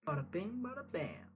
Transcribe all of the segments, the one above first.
Bada bing, bada bam.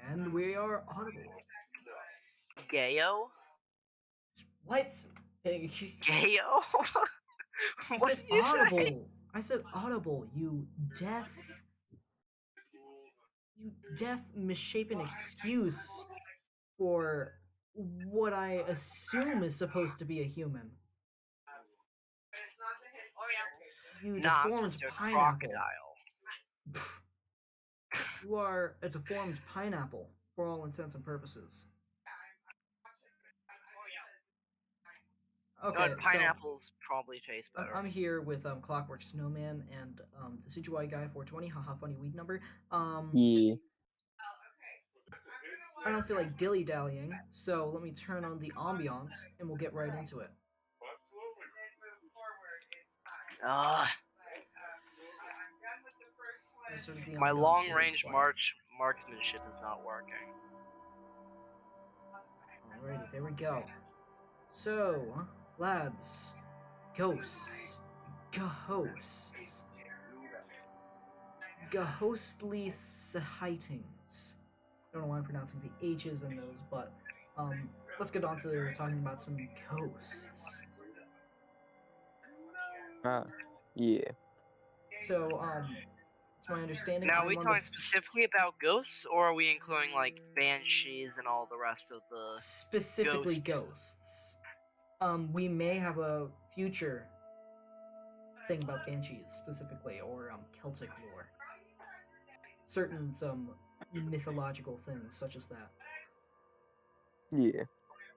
And we are audible. Gayo? What? I Gayo? What said did you say? audible. I said audible. Deaf, you deaf, misshapen excuse for what I assume is supposed to be a human. You Nah, I'm supposed deformed to do a pineapple. crocodile. You are a deformed pineapple for all intents and purposes. Okay, so pineapples probably taste I'm better. here with Clockwork Snowman and the CGY guy 420. Haha, funny weed number. Yeah. I don't feel like dilly dallying, so let me turn on the ambiance and we'll get right into it. Ugh. Sort of the My ambiance very long-range quiet. marksmanship is not working. Alrighty, there we go. So, lads, ghosts, ghosts, ghostly sightings. I don't know why I'm pronouncing the H's in those, but let's get on to talking about some ghosts. Yeah. So, it's my understanding Now, are I'm we on talking this specifically about ghosts, or are we including like banshees and all the rest of the specifically ghost? ghosts. We may have a future thing about banshees specifically, or Celtic lore. Certain some mythological things such as that. Yeah.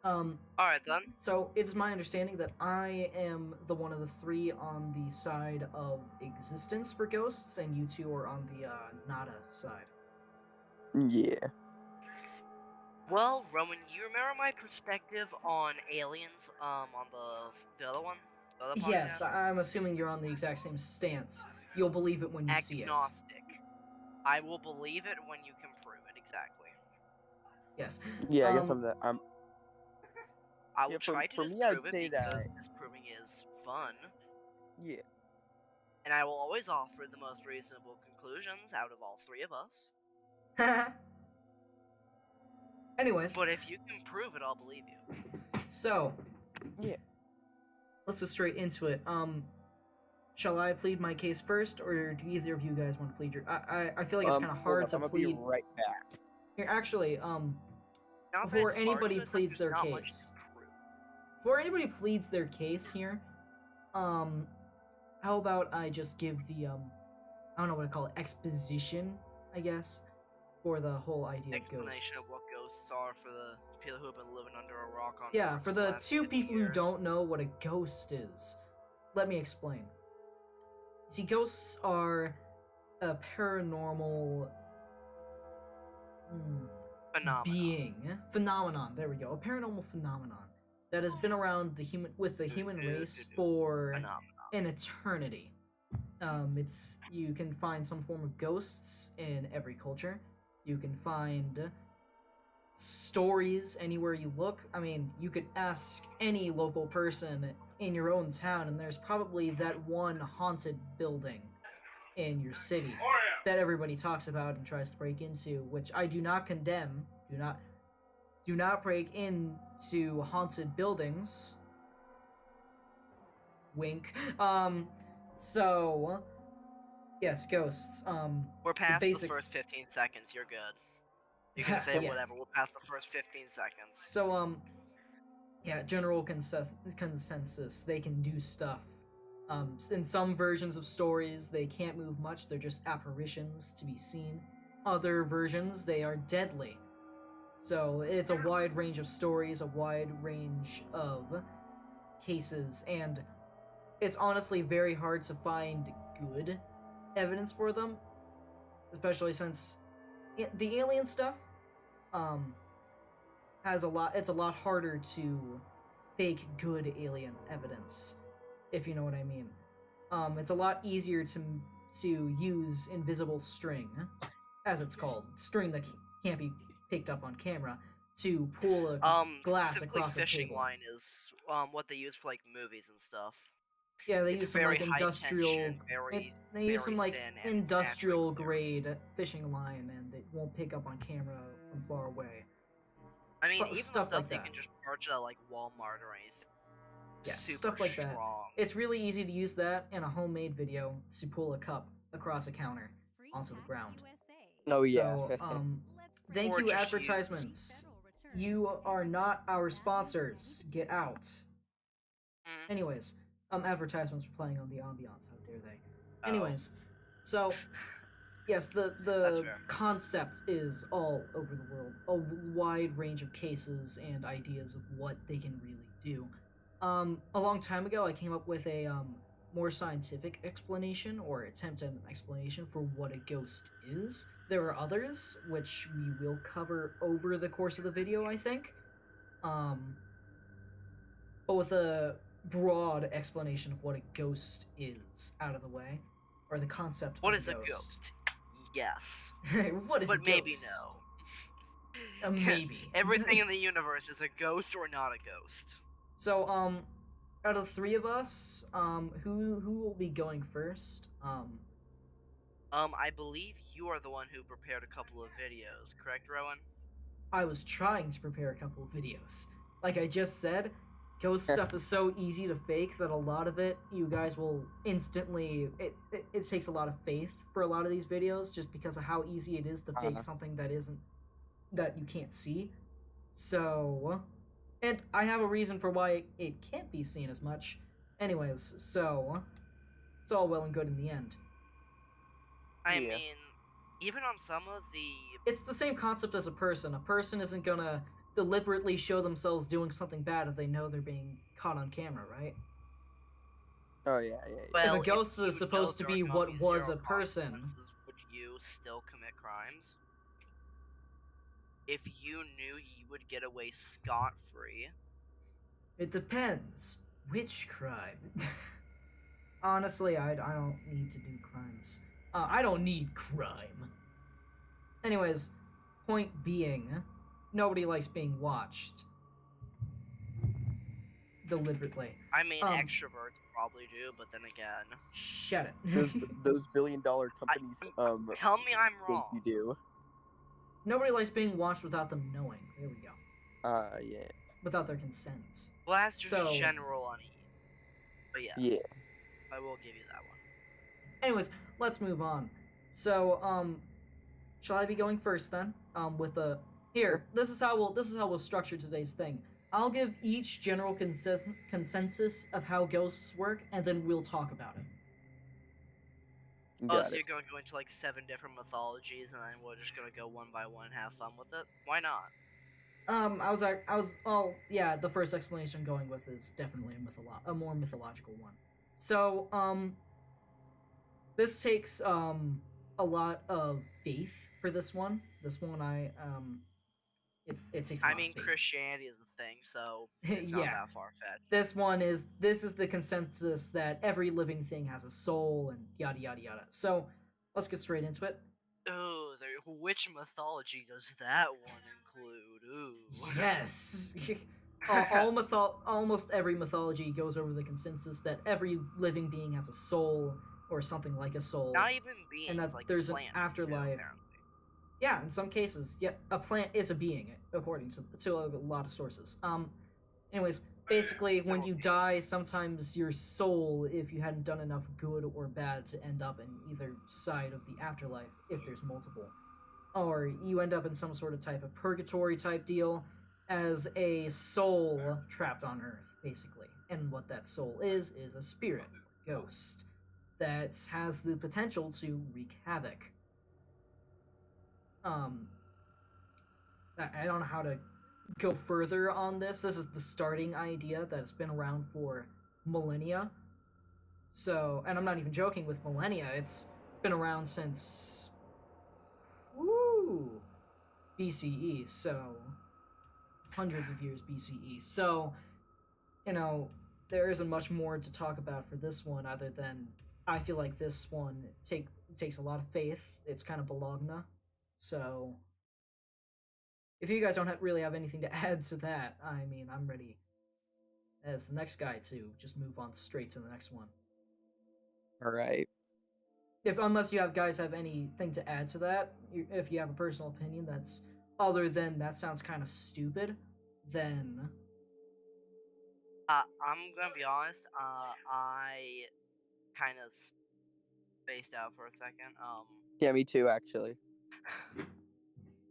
Alright then. So it is my understanding that I am the one of the three on the side of existence for ghosts, and you two are on the nada side. Yeah. Well, Roman, you remember my perspective on aliens, on the other one? The other Yes, podcast? I'm assuming you're on the exact same stance. You'll believe it when you see it. Agnostic. I will believe it when you can prove it, exactly. Yes. Yeah, I guess I'm I will Yeah, try to for me, disprove I'd it say because that. disproving is fun, Yeah. and I will always offer the most reasonable conclusions out of all three of us. Anyways, But if you can prove it, I'll believe you. so Yeah. let's go straight into it. Shall I plead my case first, or do either of you guys want to plead your? I feel like it's kind of Hold hard up, to I'm gonna be plead. right back. Here, actually, Not that before it's hard, anybody it's like pleads there's their not much case, to prove. before anybody pleads their case here, how about I just give the I don't know what to call it, exposition, I guess, for the whole idea of Explanation ghosts. of what ghosts are for the people who have been living under a rock on Yeah, Earth for the the last two 50 people who years. don't know what a ghost is, let me explain. See, ghosts are a paranormal phenomenon. There we go. A paranormal phenomenon that has been around the human race for an eternity. It's you can find some form of ghosts in every culture. You can find stories anywhere you look. I mean, you could ask any local person in your own town, and there's probably that one haunted building in your city that everybody talks about and tries to break into, which I do not condemn. Do not break into haunted buildings. Wink. So yes, ghosts. We're past basic... the first 15 seconds. You're good. You can say whatever. We'll pass the first 15 seconds. So yeah, general consensus. They can do stuff. In some versions of stories, they can't move much. They're just apparitions to be seen. Other versions, they are deadly. So it's a wide range of stories, a wide range of cases, and it's honestly very hard to find good evidence for them, especially since the alien stuff has a lot. It's a lot harder to fake good alien evidence, if you know what I mean. It's a lot easier to use invisible string, as it's called, string that can't be picked up on camera, to pull a glass across a fishing table. line is what they use for like movies and stuff. Yeah, they use some like industrial. Tension, they use some like thin, industrial grade fishing line, and it won't pick up on camera from far away. I mean, even stuff like that. You can just purchase at like Walmart or anything. Yeah, super stuff like strong. that. It's really easy to use that in a homemade video to pull a cup across a counter onto the ground. Oh yeah. So, thank you, advertisements. You are not our sponsors. Get out. Anyways, advertisements are playing on the ambiance. How dare they? Anyways, so yes, the concept is all over the world. A wide range of cases and ideas of what they can really do. A long time ago, I came up with a more scientific explanation or attempt at an explanation for what a ghost is. There are others, which we will cover over the course of the video, I think. Um, but with a broad explanation of what a ghost is out of the way, or the concept What of is a ghost? Yes. What is But a maybe ghost? no. Maybe. Everything in the universe is a ghost or not a ghost. So, out of the three of us, who will be going first? I believe you are the one who prepared a couple of videos, correct, Rowan? I was trying to prepare a couple of videos. Like I just said, ghost stuff is so easy to fake that a lot of it, you guys will instantly. It takes a lot of faith for a lot of these videos, just because of how easy it is to fake something that you can't see. So, and I have a reason for why it can't be seen as much. Anyways, so it's all well and good in the end. I mean, even on some of the... It's the same concept as a person. A person isn't gonna deliberately show themselves doing something bad if they know they're being caught on camera, right? Oh, yeah. Well, if a ghost is supposed to be what was a person... Would you still commit crimes? If you knew you would get away scot-free? It depends. Which crime? Honestly, I don't need to do crimes. I don't need crime. Anyways, point being, nobody likes being watched. Deliberately. I mean, extroverts probably do, but then again... Shut it. those billion-dollar companies, tell me I'm wrong. think you do. Nobody likes being watched without them knowing. There we go. Yeah. Without their consent. Well, that's just general unease. But yes. Yeah. I will give you that one. Anyways, let's move on. So, shall I be going first then? With the here. This is how we'll structure today's thing. I'll give each general consensus of how ghosts work, and then we'll talk about it. So you're going to go into like 7 different mythologies, and then we're just gonna go one by one and have fun with it? Why not? Yeah, the first explanation I'm going with is definitely a more mythological one. So, this takes, a lot of faith for this one. This one, it takes a lot of faith. Christianity is a thing, so it's not that far-fetched. This is the consensus that every living thing has a soul, and yada yada yada. So, let's get straight into it. Oh, which mythology does that one include? Ooh. Yes. Almost every mythology goes over the consensus that every living being has a soul or something like a soul. Not even beings, and that like there's plants, an afterlife. Too, yeah, in some cases, a plant is a being, according to a lot of sources. Anyways, basically, when you die, sometimes your soul, if you hadn't done enough good or bad to end up in either side of the afterlife, if there's multiple, or you end up in some sort of type of purgatory type deal as a soul trapped on Earth, basically. And what that soul is a spirit, ghost, that has the potential to wreak havoc. I don't know how to go further on this. This is the starting idea that's been around for millennia. So, and I'm not even joking with millennia. It's been around since BCE, so hundreds of years BCE. So, there isn't much more to talk about for this one other than I feel like this one takes a lot of faith. It's kind of Bologna. So, if you guys don't really have anything to add to that, I mean, I'm ready as the next guy to just move on straight to the next one. All right. Unless you guys have anything to add to that, if you have a personal opinion that's other than that sounds kind of stupid, then... I'm gonna be honest, I kind of spaced out for a second. Yeah, me too, actually.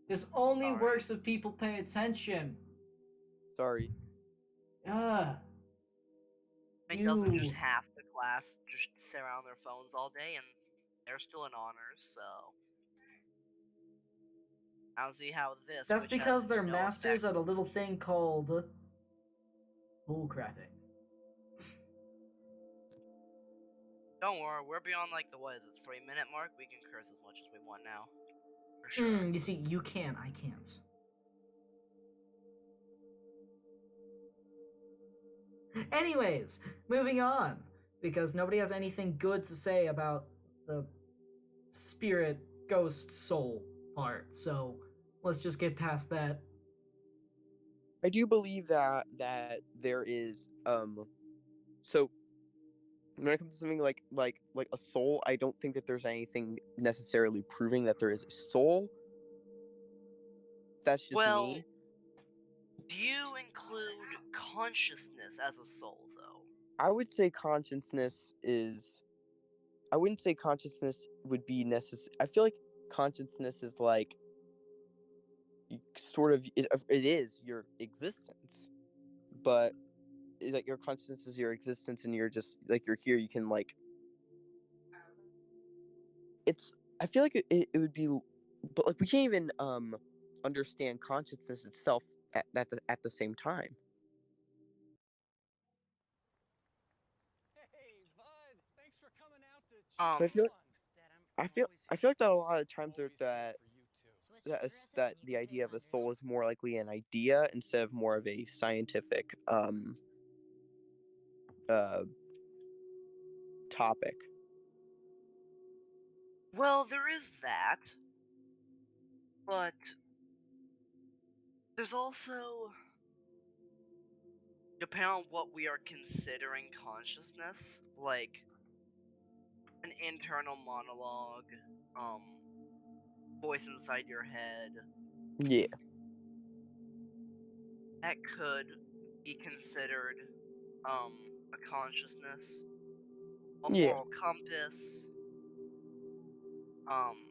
This only works if people pay attention. Sorry. Doesn't just half the class just sit around their phones all day, and they're still in honors, so... I don't see how this... That's because they're masters at a little thing called... bullcrapping. Don't worry, we're beyond like the what is it, 3-minute mark. We can curse as much as we want now, for sure. You see, you can, I can't. Anyways, moving on, because nobody has anything good to say about the spirit, ghost, soul part. So let's just get past that. I do believe that there is so when it comes to something like a soul, I don't think that there's anything necessarily proving that there is a soul. That's just Well, me. do you include consciousness as a soul, though? I would say consciousness is. I wouldn't say consciousness would be necessary. I feel like consciousness is like sort of it is your existence, but like your consciousness is your existence, and you're just like you're here. You can like it's. I feel like it would be, but like we can't even understand consciousness itself at the same time. Hey, bud. Thanks for coming out to Um, So I feel like Dad, I feel like that a lot of times always that here for you too. that the idea of a soul is more likely an idea instead of more of a scientific uh topic. well, there is that, but there's also, depending on what we are considering consciousness, like an internal monologue, um, voice inside your head, Yeah. that could be considered a consciousness, a Yeah. moral compass, um,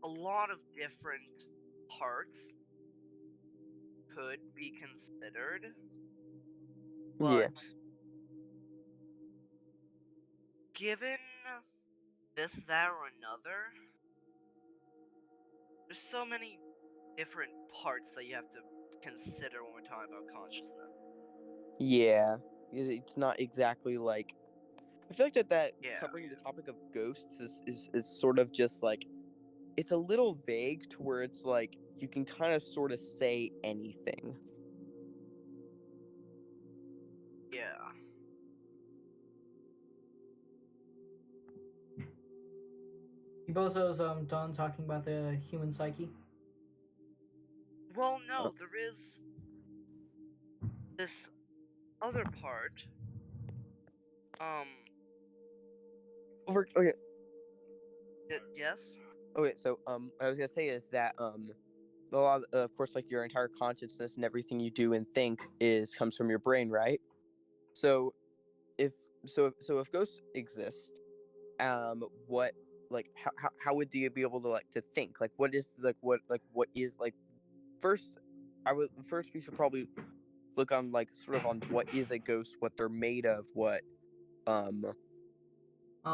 a lot of different parts could be considered, Yeah. but given this, that, or another, there's so many different parts that you have to consider when we're talking about consciousness. Yeah. It's not exactly like I feel like that Yeah. covering the topic of ghosts is sort of just like it's a little vague to where it's like you can kind of sort of say anything. Yeah. You bozos done talking about the human psyche? Well, Uh, no, there is this other part. Okay. Yes? Okay, so what I was gonna say is that a lot of course like your entire consciousness and everything you do and think is comes from your brain, right? So if if ghosts exist, what like how would they be able to like to think? Like what is what is like first first we should probably look on like sort of on what is a ghost, what they're made of, what um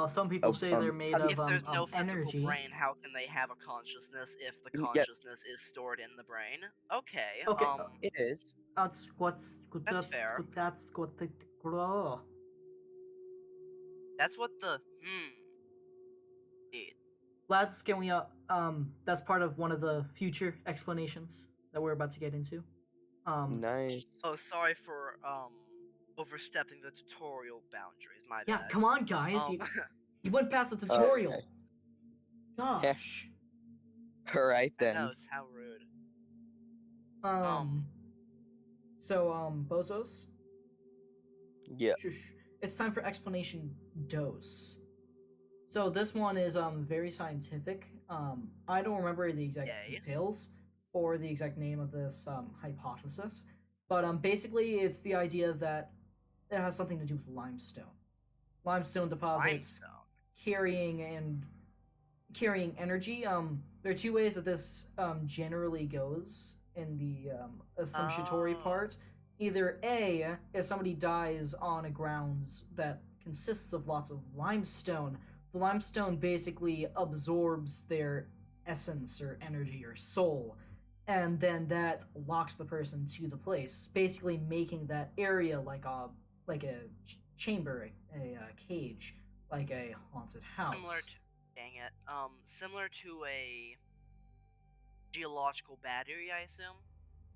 Some people say they're how made do you, If of there's no physical energy. brain, how can they have a consciousness if the yeah, consciousness is stored in the brain? Okay, Okay, it is. that's that's fair. oh. That's what the did. Lads, can we that's part of one of the future explanations that we're about to get into. Nice. Oh, sorry for overstepping the tutorial boundaries. My Yeah, bad. come on, guys. You went past the Okay. tutorial. Gosh. All right I then. know, it's how rude. So bozos. Yeah. Shush. It's time for explanation dose. So this one is very scientific. I don't remember the exact Yay. details or the exact name of this hypothesis, but basically it's the idea that it has something to do with limestone. Limestone deposits carrying energy. There are two ways that this generally goes in the assumptionatory part. Either A, if somebody dies on a grounds that consists of lots of limestone, the limestone basically absorbs their essence or energy or soul, and then that locks the person to the place, basically making that area like a chamber, a cage, like a haunted Similar house. to, dang it, similar to a geological battery, I assume.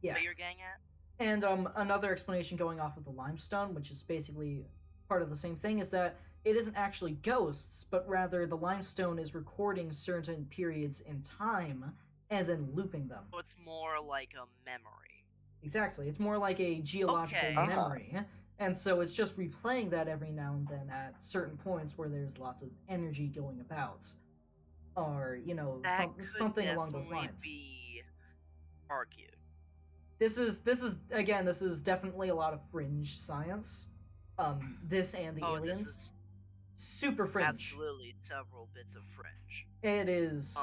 Yeah. What you're getting at? And another explanation going off of the limestone, which is basically part of the same thing, is that it isn't actually ghosts, but rather the limestone is recording certain periods in time and then looping them. So it's more like a memory. Exactly. It's more like a geological Okay. memory. And so it's just replaying that every now and then at certain points where there's lots of energy going about. Or, That could something along those definitely lines. be argued. This is definitely a lot of fringe science. This and the aliens. This is Super fringe. absolutely several bits of fringe. It is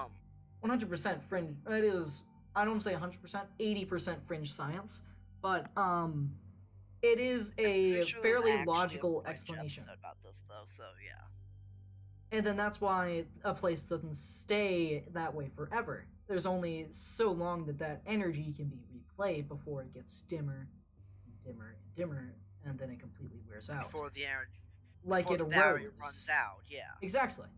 100% fringe. It is, I don't say 100%, 80% fringe science, but it is a fairly logical explanation. About this though, so yeah. And then that's why a place doesn't stay that way forever. There's only so long that energy can be replayed before it gets dimmer, dimmer, and dimmer, and then it completely wears out. Before the energy, like before it the battery erodes. runs out, yeah. Exactly.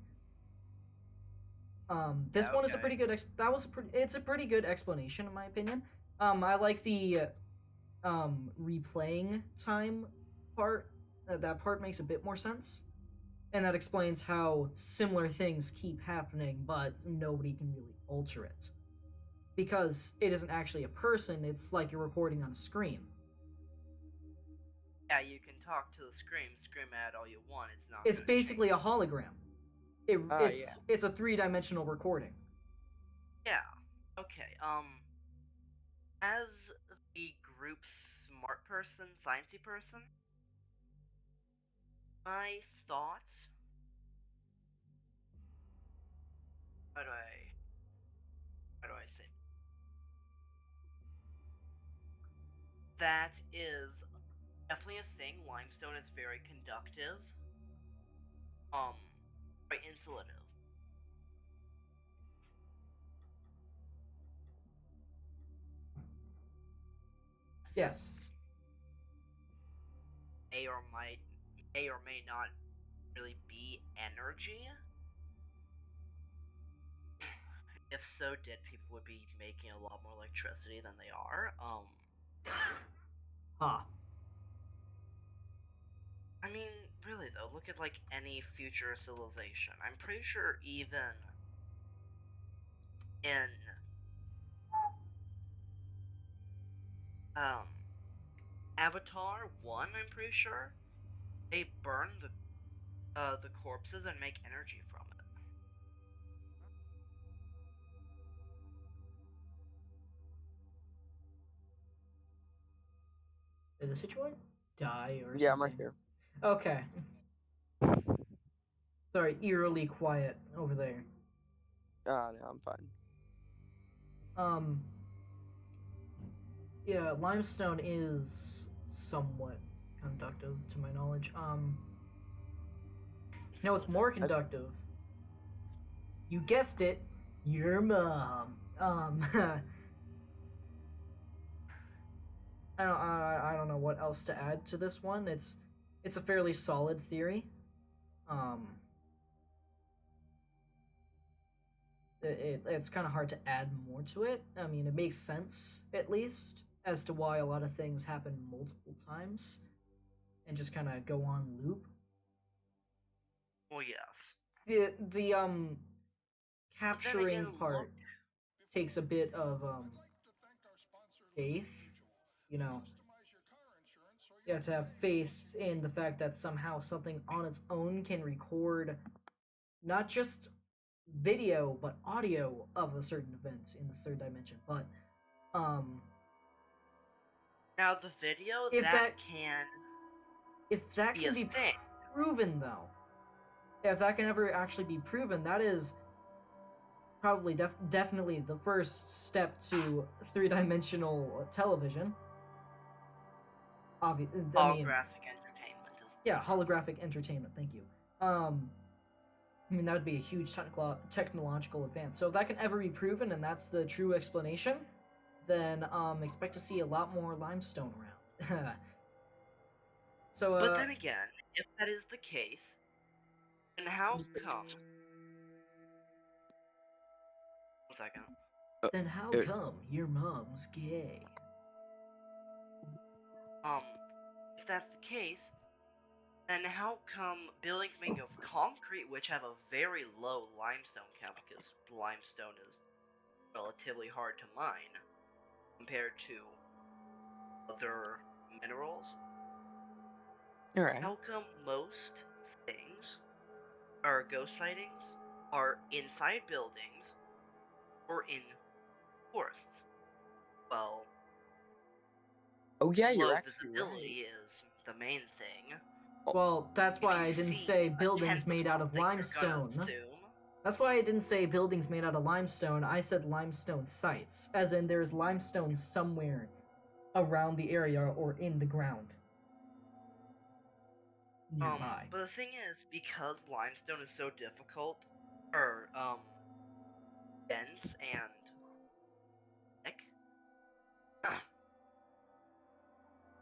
This one is a pretty good. It's a pretty good explanation in my opinion. I like the replaying time part. That part makes a bit more sense. And that explains how similar things keep happening, but nobody can really alter it. Because it isn't actually a person, it's like you're recording on a screen. Yeah, you can talk to the scream at all you want, it's not. It's basically a hologram. It's a 3-dimensional recording. Yeah. Okay, as the group's smart person, sciencey person, I thought, how do I say, that is definitely a thing. Limestone is very conductive, very insulative. Yes. May or may not really be energy. If so, dead people would be making a lot more electricity than they are. I mean, really though, look at like any future civilization. I'm pretty sure even in Avatar 1, I'm pretty sure they burn the corpses and make energy from it. Did the situation die or something? Yeah, I'm right here. Okay. Sorry, eerily quiet over there. No, I'm fine. Yeah, limestone is somewhat conductive to my knowledge. No, it's more conductive. You guessed it, your mom. I don't know what else to add to this one. It's a fairly solid theory. It's kind of hard to add more to it. I mean, it makes sense, at least, as to why a lot of things happen multiple times and just kind of go on loop. Well, yes. The capturing part takes a bit of faith, You have to have faith in the fact that somehow something on its own can record not just video but audio of a certain event in the 3rd dimension. But now the video if that can be proven, though, if that can ever actually be proven, that is probably definitely the first step to 3-dimensional television. Holographic entertainment. Yeah, holographic entertainment. Thank you. I mean, that would be a huge technological advance. So if that can ever be proven, and that's the true explanation, then expect to see a lot more limestone around. So, But then again, if that is the case, then how come? 1 second. then how it- come your mom's gay? If that's the case, then how come buildings made of concrete, which have a very low limestone count, because limestone is relatively hard to mine compared to other minerals, Alright. how come most things, or ghost sightings, are inside buildings or in forests? Well, Oh yeah, you're low actually right. visibility is the main thing. Well, that's If why you I didn't see say a buildings tent made out of something, you're gonna limestone. assume. That's why I didn't say buildings made out of limestone. I said limestone sites, as in there's limestone somewhere around the area or in the ground nearby. But the thing is, because limestone is so difficult, or dense and thick,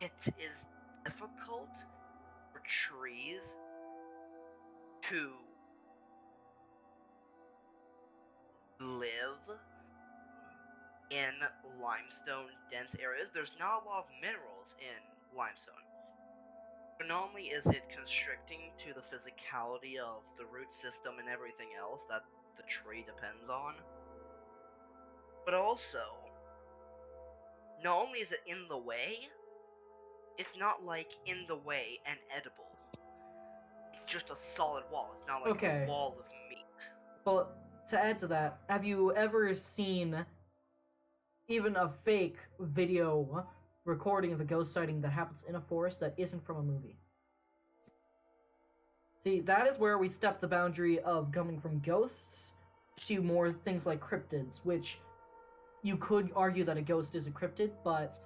it is difficult for trees to live in limestone dense areas. There's not a lot of minerals in limestone. So not only is it constricting to the physicality of the root system and everything else that the tree depends on, but also, not only is it in the way, it's not like in the way and edible. It's just a solid wall. It's not like Okay. a wall of meat. Well, to add to that, have you ever seen even a fake video recording of a ghost sighting that happens in a forest that isn't from a movie? See, that is where we step the boundary of coming from ghosts to more things like cryptids, which you could argue that a ghost is a cryptid, but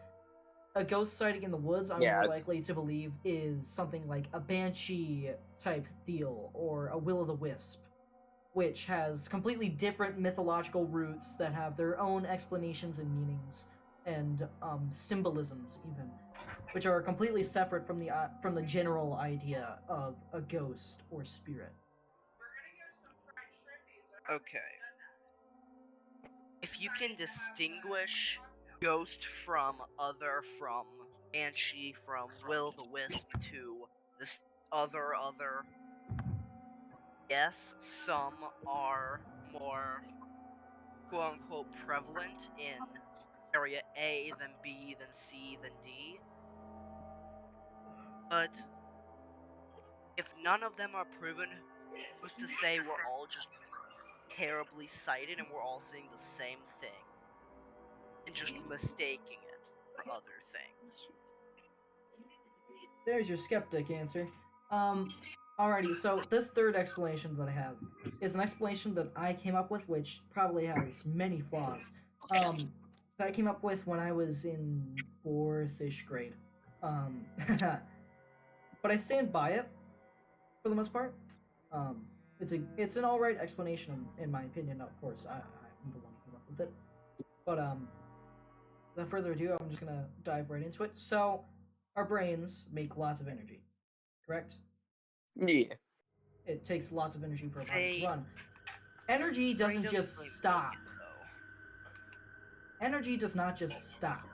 a ghost sighting in the woods, I'm Yeah. more likely to believe, is something like a banshee type deal or a will-o'-the-wisp, which has completely different mythological roots that have their own explanations and meanings and symbolisms, even, which are completely separate from the general idea of a ghost or spirit. Okay. If you can distinguish ghost from banshee, from will-o'-the-wisp to this other, yes, some are more quote-unquote prevalent in area A than B than C than D. But if none of them are proven, who's to say we're all just terribly sighted and we're all seeing the same thing and just mistaking it for other things? There's your skeptic answer. Alrighty, so this third explanation that I have is an explanation that I came up with, which probably has many flaws. That I came up with when I was in 4th-ish grade. But I stand by it for the most part. It's an alright explanation in my opinion. Of course, I'm the one who came up with it. But without further ado, I'm just gonna dive right into it. So, our brains make lots of energy, correct? Yeah. It takes lots of energy for our bodies to They run. Energy doesn't Brain just really stop. make it, though. Energy does not just stop.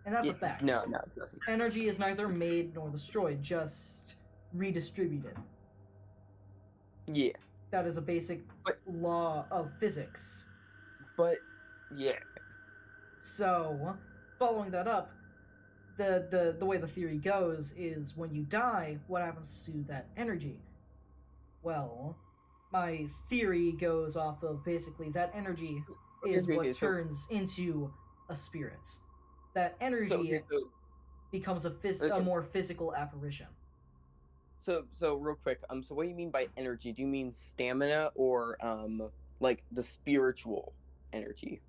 And that's a fact. No, it doesn't. Energy is neither made nor destroyed, just redistributed. Yeah. That is a basic law of physics. But yeah. So, following that up, the way the theory goes is when you die, what happens to that energy? Well, my theory goes off of basically that energy is what turns into a spirit. That energy becomes a more physical apparition. So real quick, so what do you mean by energy? Do you mean stamina or like the spiritual energy?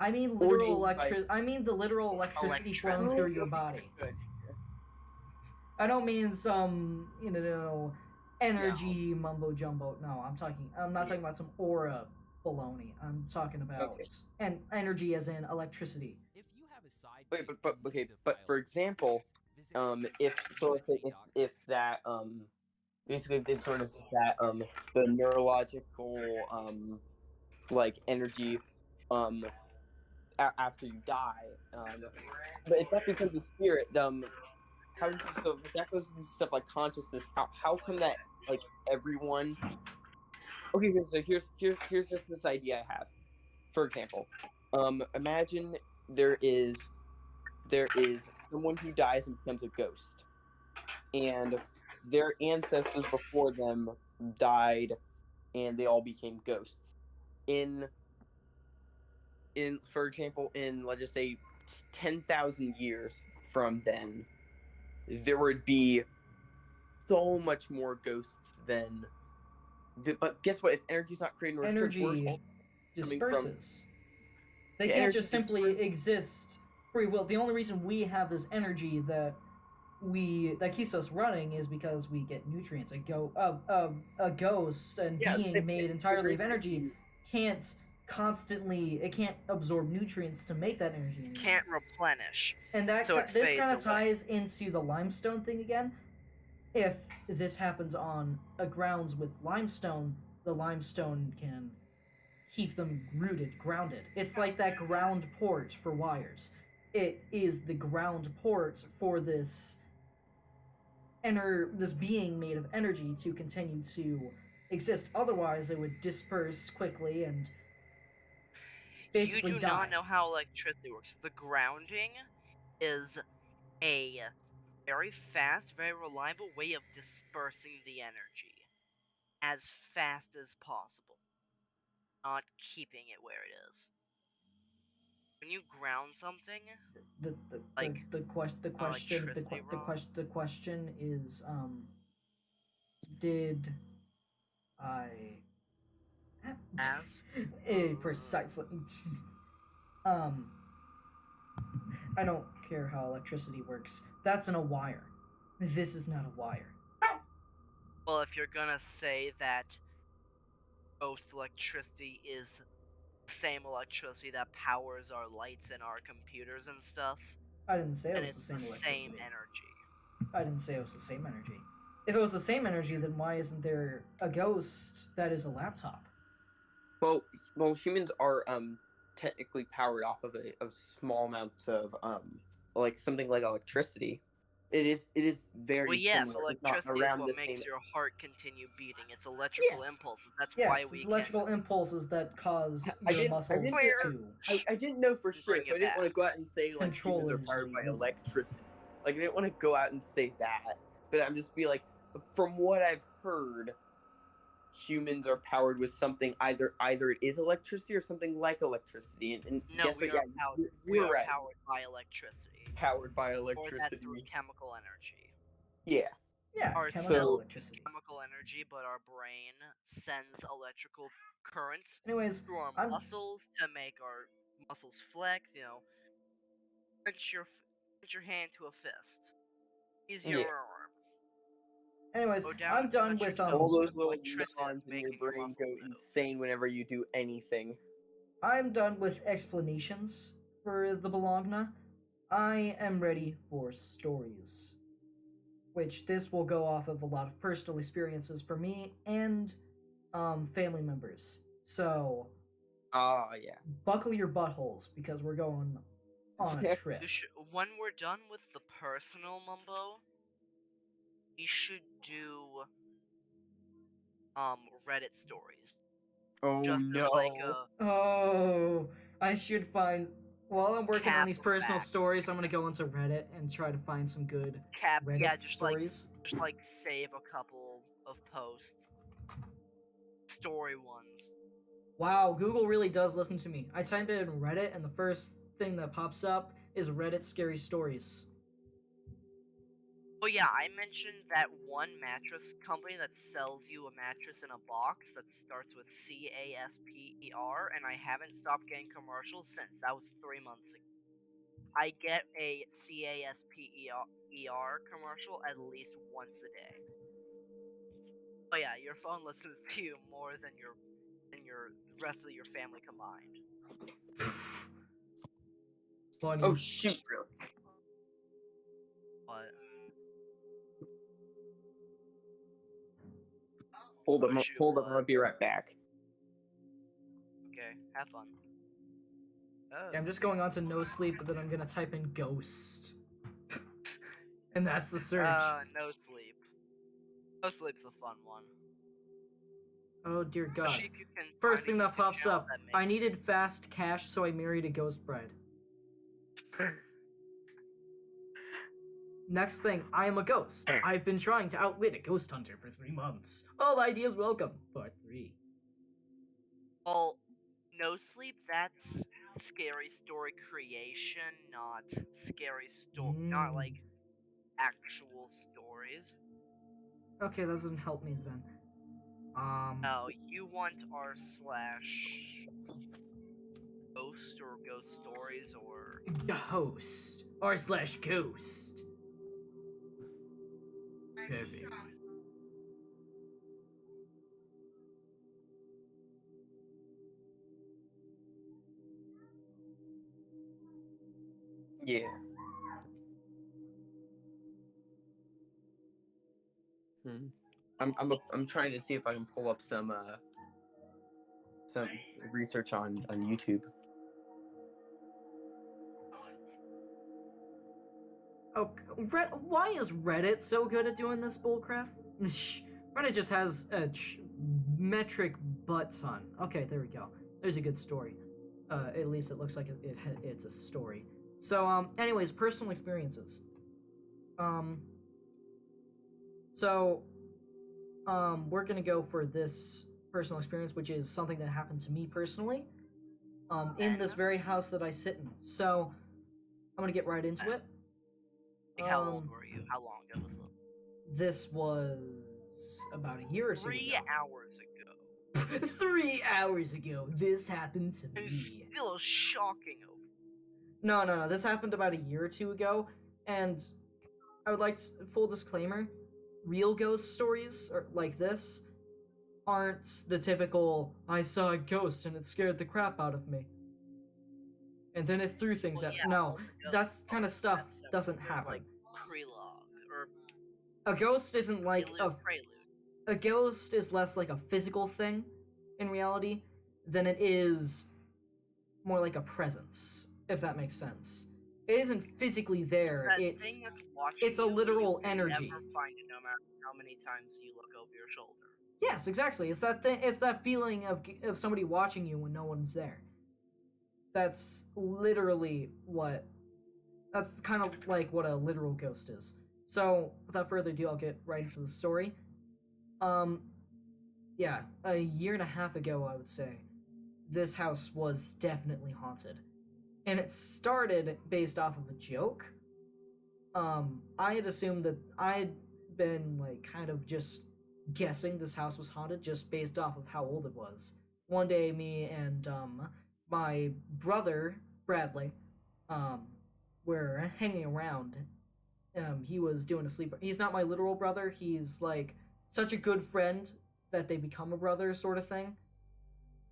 I mean literal I mean the literal electricity flowing through your body. I don't mean some energy mumbo jumbo. No, I'm not talking about some aura baloney. I'm talking about energy as in electricity. Wait, but for example, if so let's say if that basically it's sort of that the neurological like energy after you die, but if that becomes a spirit, how does so if that goes into stuff like consciousness, how come that like everyone, okay, so here's just this idea I have. For example, imagine there is someone who dies and becomes a ghost, and their ancestors before them died, and they all became ghosts. In for example, in let's just say 10,000 years from then, there would be so much more ghosts than. But guess what? If energy's not creating returns, Energy disperses. They Yeah, can't energy just simply disperses. exist free will. The only reason we have this energy that keeps us running is because we get nutrients. A ghost and being made entirely of energy can't absorb nutrients to make that energy anymore. Can't replenish. And this kind of ties into the limestone thing again. If this happens on grounds with limestone, the limestone can keep them grounded. It's like that ground port for wires. It is the ground port for this being made of energy to continue to exist. Otherwise, it would disperse quickly and basically die. You do not know how electricity works. The grounding is a very fast, very reliable way of dispersing the energy as fast as possible, not keeping it where it is. When you ground something, the question is, did I ask precisely I don't care how electricity works. That's in a wire. This is not a wire. Well, if you're gonna say that ghost electricity is the same electricity that powers our lights and our computers and stuff, I didn't say it was the same electricity. Same energy. I didn't say it was the same energy. If it was the same energy, then why isn't there a ghost that is a laptop? Well, humans are technically powered off of a small amount of like something like electricity. It is very similar. Electricity is what makes your heart continue beating. It's electrical impulses. That's why we. Yes, electrical impulses that cause your muscles to. I didn't know for sure, so I didn't want to go out and say like humans are powered by electricity. Like I didn't want to go out and say that, but I'm just be like, from what I've heard, humans are powered with something either it is electricity or something like electricity. And no, guess what? We are powered by electricity. Powered by electricity. Or that's chemical energy. Yeah. Yeah, chemical energy, but our brain sends electrical currents through our muscles to make our muscles flex. You know, pinch your hand to a fist. Use your arm. Anyways, I'm done with all those little neurons in your brain go insane whenever you do anything. I'm done with explanations for the Bologna. I am ready for stories. Which this will go off of a lot of personal experiences for me and family members. So yeah. Buckle your buttholes because we're going on a trip. When we're done with the personal mumbo, we should do Reddit stories. Oh just no. I should find. While I'm working on these personal stories, I'm gonna go into Reddit and try to find some good Reddit stories. Just save a couple of posts. Story ones. Wow, Google really does listen to me. I type in Reddit and the first thing that pops up is Reddit scary stories. Oh yeah, I mentioned that one mattress company that sells you a mattress in a box that starts with CASPER, and I haven't stopped getting commercials since. That was 3 months ago. I get a CASPER commercial at least once a day. Oh yeah, your phone listens to you more than the rest of your family combined. Funny. Oh shoot! What? Hold up, Push you, hold up. I'm gonna be right back. Okay, have fun. Oh. Yeah, I'm just going on to no sleep, but then I'm gonna type in ghost. And that's the search. No sleep. No sleep's a fun one. Oh dear God. Especially if you can First find a thing that YouTube pops channel up, that I makes needed sense. fast cash, so I married a ghost bride. Next thing, I am a ghost. I've been trying to outwit a ghost hunter for 3 months. All ideas welcome. Part 3. Well, no sleep, that's scary story creation, not scary story, not like actual stories. Okay, that doesn't help me then. No, you want r/ ghost or ghost stories or Ghost. r/ghost. Perfect. Yeah. I'm trying to see if I can pull up some research on YouTube. Oh, why is Reddit so good at doing this bullcrap? Reddit just has a metric butt ton. Okay, there we go. There's a good story. At least it looks like it's a story. So, anyways, personal experiences. We're gonna go for this personal experience, which is something that happened to me personally. In this very house that I sit in. So, I'm gonna get right into it. how old were you? How long ago was it? This was about a year or so ago. 3 hours ago. 3 hours ago, this happened to me. It's still shocking. No. This happened about a year or two ago, and I would like to, full disclaimer: real ghost stories like this aren't the typical "I saw a ghost and it scared the crap out of me," and then it threw things at. No, that's kind of stuff doesn't happen. Like prelogue or a ghost isn't like prelude. A ghost is less like a physical thing in reality than it is more like a presence, if that makes sense. It isn't physically there. It's a literal energy. You never find it no matter how many times you look over your shoulder. Yes, exactly. It's that thing. It's that feeling of somebody watching you when no one's there. That's literally what. That's kind of like what a literal ghost is. So, without further ado, I'll get right into the story. Yeah, a year and a half ago, I would say, this house was definitely haunted. And it started based off of a joke. I had assumed that I'd been, like, kind of just guessing this house was haunted just based off of how old it was. One day, me and, my brother, Bradley, were hanging around. He was doing a sleep. He's not my literal brother. He's, like, such a good friend that they become a brother sort of thing.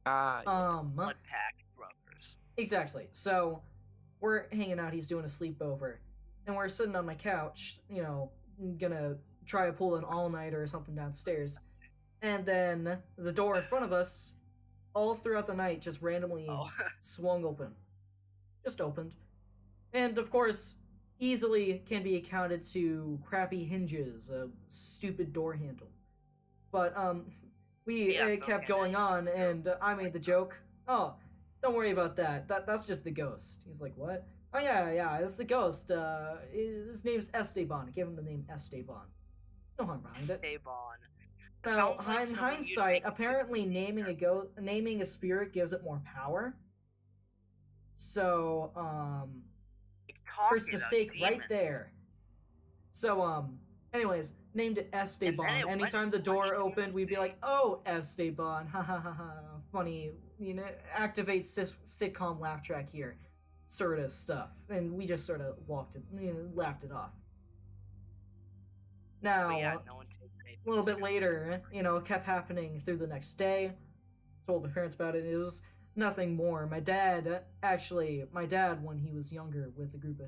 Blood pack brothers. Exactly. So, we're hanging out, he's doing a sleepover, and we're sitting on my couch, you know, gonna try to pull an all-nighter or something downstairs, and then the door in front of us, all throughout the night, just randomly swung open. Just opened. And, of course, easily can be accounted to crappy hinges, a stupid door handle. But, we kept going on, and I made the joke, "Oh, don't worry about that. That's just the ghost." He's like, "What?" "Oh, yeah, it's the ghost. His name's Esteban." I gave him the name Esteban. No harm behind it. Esteban. Now, in hindsight, apparently naming a spirit gives it more power. So, first mistake right there. So, anyways, named it Esteban. Anytime the door opened, we'd be like, "Oh, Esteban, ha ha ha ha, funny, you know, activate sitcom laugh track here," sort of stuff. And we just sort of laughed it off. Now, a little bit later, you know, it kept happening through the next day. Told my parents about it. It was nothing more. My dad, when he was younger, with a group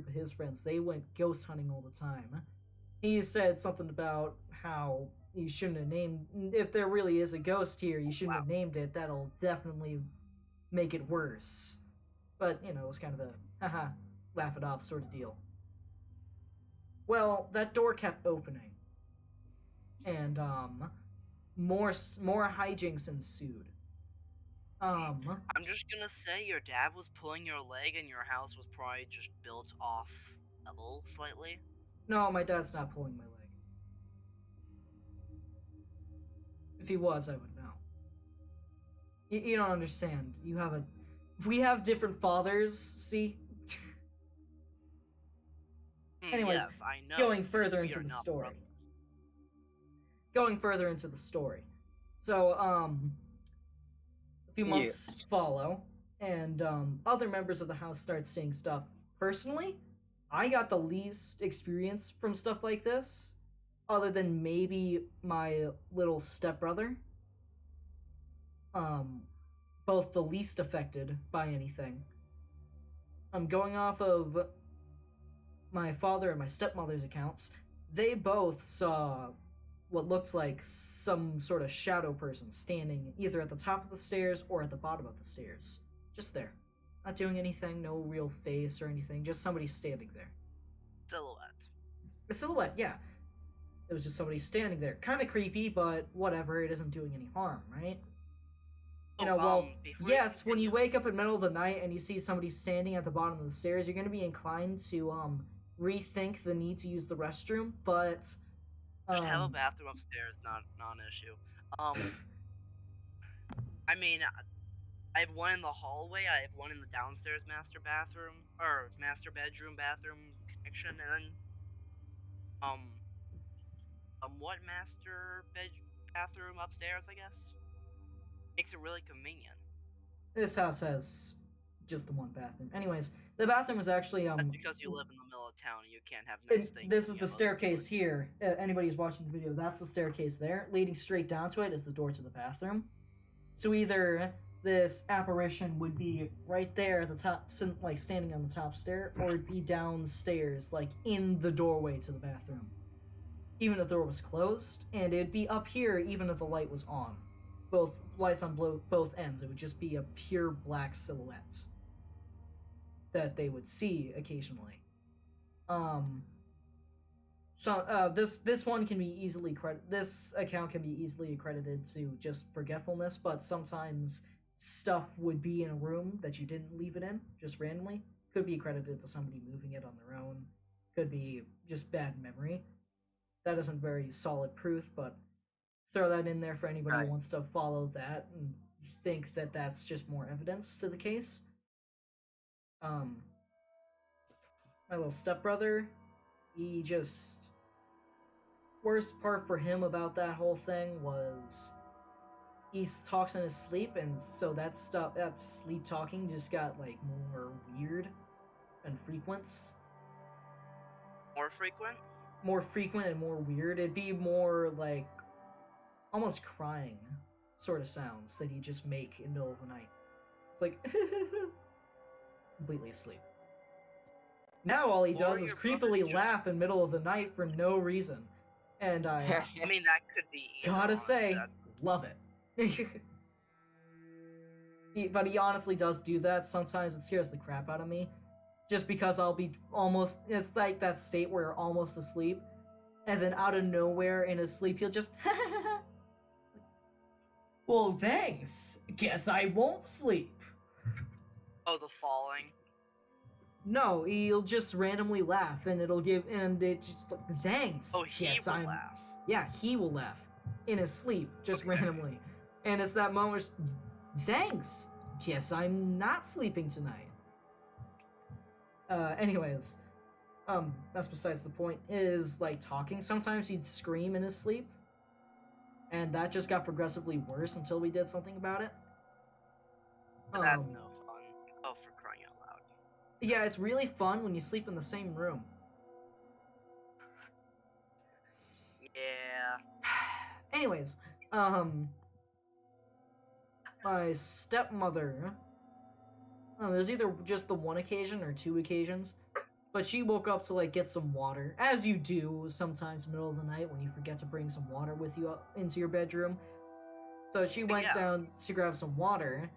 of his friends, they went ghost hunting all the time. He said something about how you shouldn't have named. If there really is a ghost here, you shouldn't Wow. have named it. That'll definitely make it worse. But it was kind of a haha, laugh it off sort of deal. Well, that door kept opening, and more hijinks ensued. I'm just gonna say your dad was pulling your leg, and your house was probably just built off level slightly. No, my dad's not pulling my leg. If he was, I would know. You don't understand. We have different fathers, see? Anyways, yes, I know. going further We into are the not story. brothers. Going further into the story. So, a few months follow, and other members of the house start seeing stuff. Personally, I got the least experience from stuff like this, other than maybe my little stepbrother. Both the least affected by anything. I'm going off of my father and my stepmother's accounts. They both saw what looked like some sort of shadow person standing either at the top of the stairs or at the bottom of the stairs. Just there. Not doing anything, no real face or anything, just somebody standing there. Silhouette. A silhouette, yeah. It was just somebody standing there. Kind of creepy, but whatever, it isn't doing any harm, right? Yes, when you wake up in the middle of the night and you see somebody standing at the bottom of the stairs, you're going to be inclined to rethink the need to use the restroom, but Should have a bathroom upstairs, not an issue. I mean, I have one in the hallway, I have one in the downstairs master bedroom connection, and then what bathroom upstairs, I guess? Makes it really convenient. This house has just the one bathroom. Anyways, the bathroom was actually That's because you live in the middle of town and you can't have nice things. This is the staircase here. Anybody who's watching the video, that's the staircase there. Leading straight down to it is the door to the bathroom. So either this apparition would be right there at the top, like standing on the top stair, or it'd be downstairs, like in the doorway to the bathroom. Even if the door was closed, and it'd be up here even if the light was on. Both lights on both ends. It would just be a pure black silhouette that they would see occasionally. This one can be easily this account can be easily accredited to just forgetfulness, but sometimes stuff would be in a room that you didn't leave it in just randomly. Could be accredited to somebody moving it on their own. Could be just bad memory. That isn't very solid proof, but throw that in there for anybody who wants to follow that and think that that's just more evidence to the case. My little stepbrother, he just... Worst part for him about that whole thing was he talks in his sleep, and so that sleep talking just got, like, more weird and frequent. More frequent? More frequent and more weird. It'd be more, like, almost crying sort of sounds that he'd just make in the middle of the night. It's like, completely asleep. Now all he does is creepily laugh in the middle of the night for no reason. And I mean, that could be... Gotta say, love it. But he honestly does do that. Sometimes it scares the crap out of me. Just because I'll be almost... It's like that state where you're almost asleep. And then out of nowhere in his sleep, he'll just... Well, thanks. Guess I won't sleep. Oh, the falling? No, he'll just randomly laugh, and it'll give... And it just... Thanks. Oh, he will laugh. Yeah, he will laugh. In his sleep, just randomly. And it's that moment... Thanks. Guess I'm not sleeping tonight. Anyways, that's besides the point. Is like talking. Sometimes he'd scream in his sleep, and that just got progressively worse until we did something about it. That's no fun. Oh, for crying out loud. Yeah, it's really fun when you sleep in the same room. Yeah. Anyways, my stepmother. There's either just the one occasion or two occasions But she woke up to like get some water, as you do sometimes middle of the night when you forget to bring some water with you up into your bedroom. So she went down to grab some water.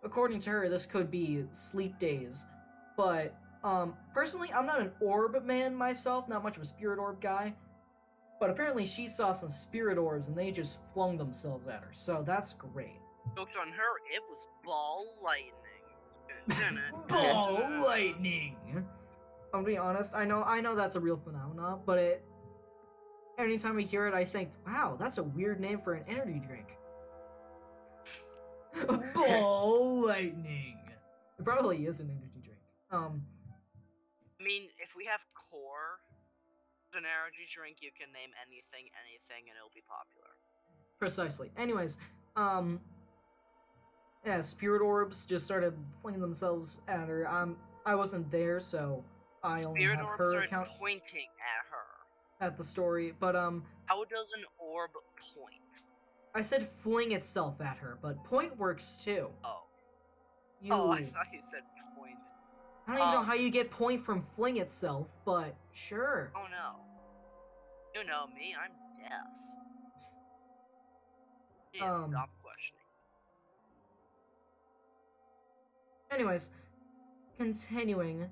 According to her, this could be sleep days, but personally, I'm not an orb man myself, not much of a spirit orb guy. But apparently, she saw some spirit orbs and they just flung themselves at her. So that's great. Looked on her, it was ball lightning. Ball lightning. I'll be honest. I know that's a real phenomenon, but anytime I hear it, I think, wow, that's a weird name for an energy drink. Ball lightning. It probably is an energy drink. I mean, if we have core, an energy drink, you can name anything, and it'll be popular. Precisely. Anyways, yeah, spirit orbs just started flinging themselves at her. I wasn't there, so I only Spirit have orbs her are account pointing at her. at the story. But how does an orb point? I said fling itself at her, but point works too. Oh. Oh, I thought you said point. I don't even know how you get point from fling itself, but sure. Oh no. You know me, I'm deaf. Jeez, stop questioning. Anyways, continuing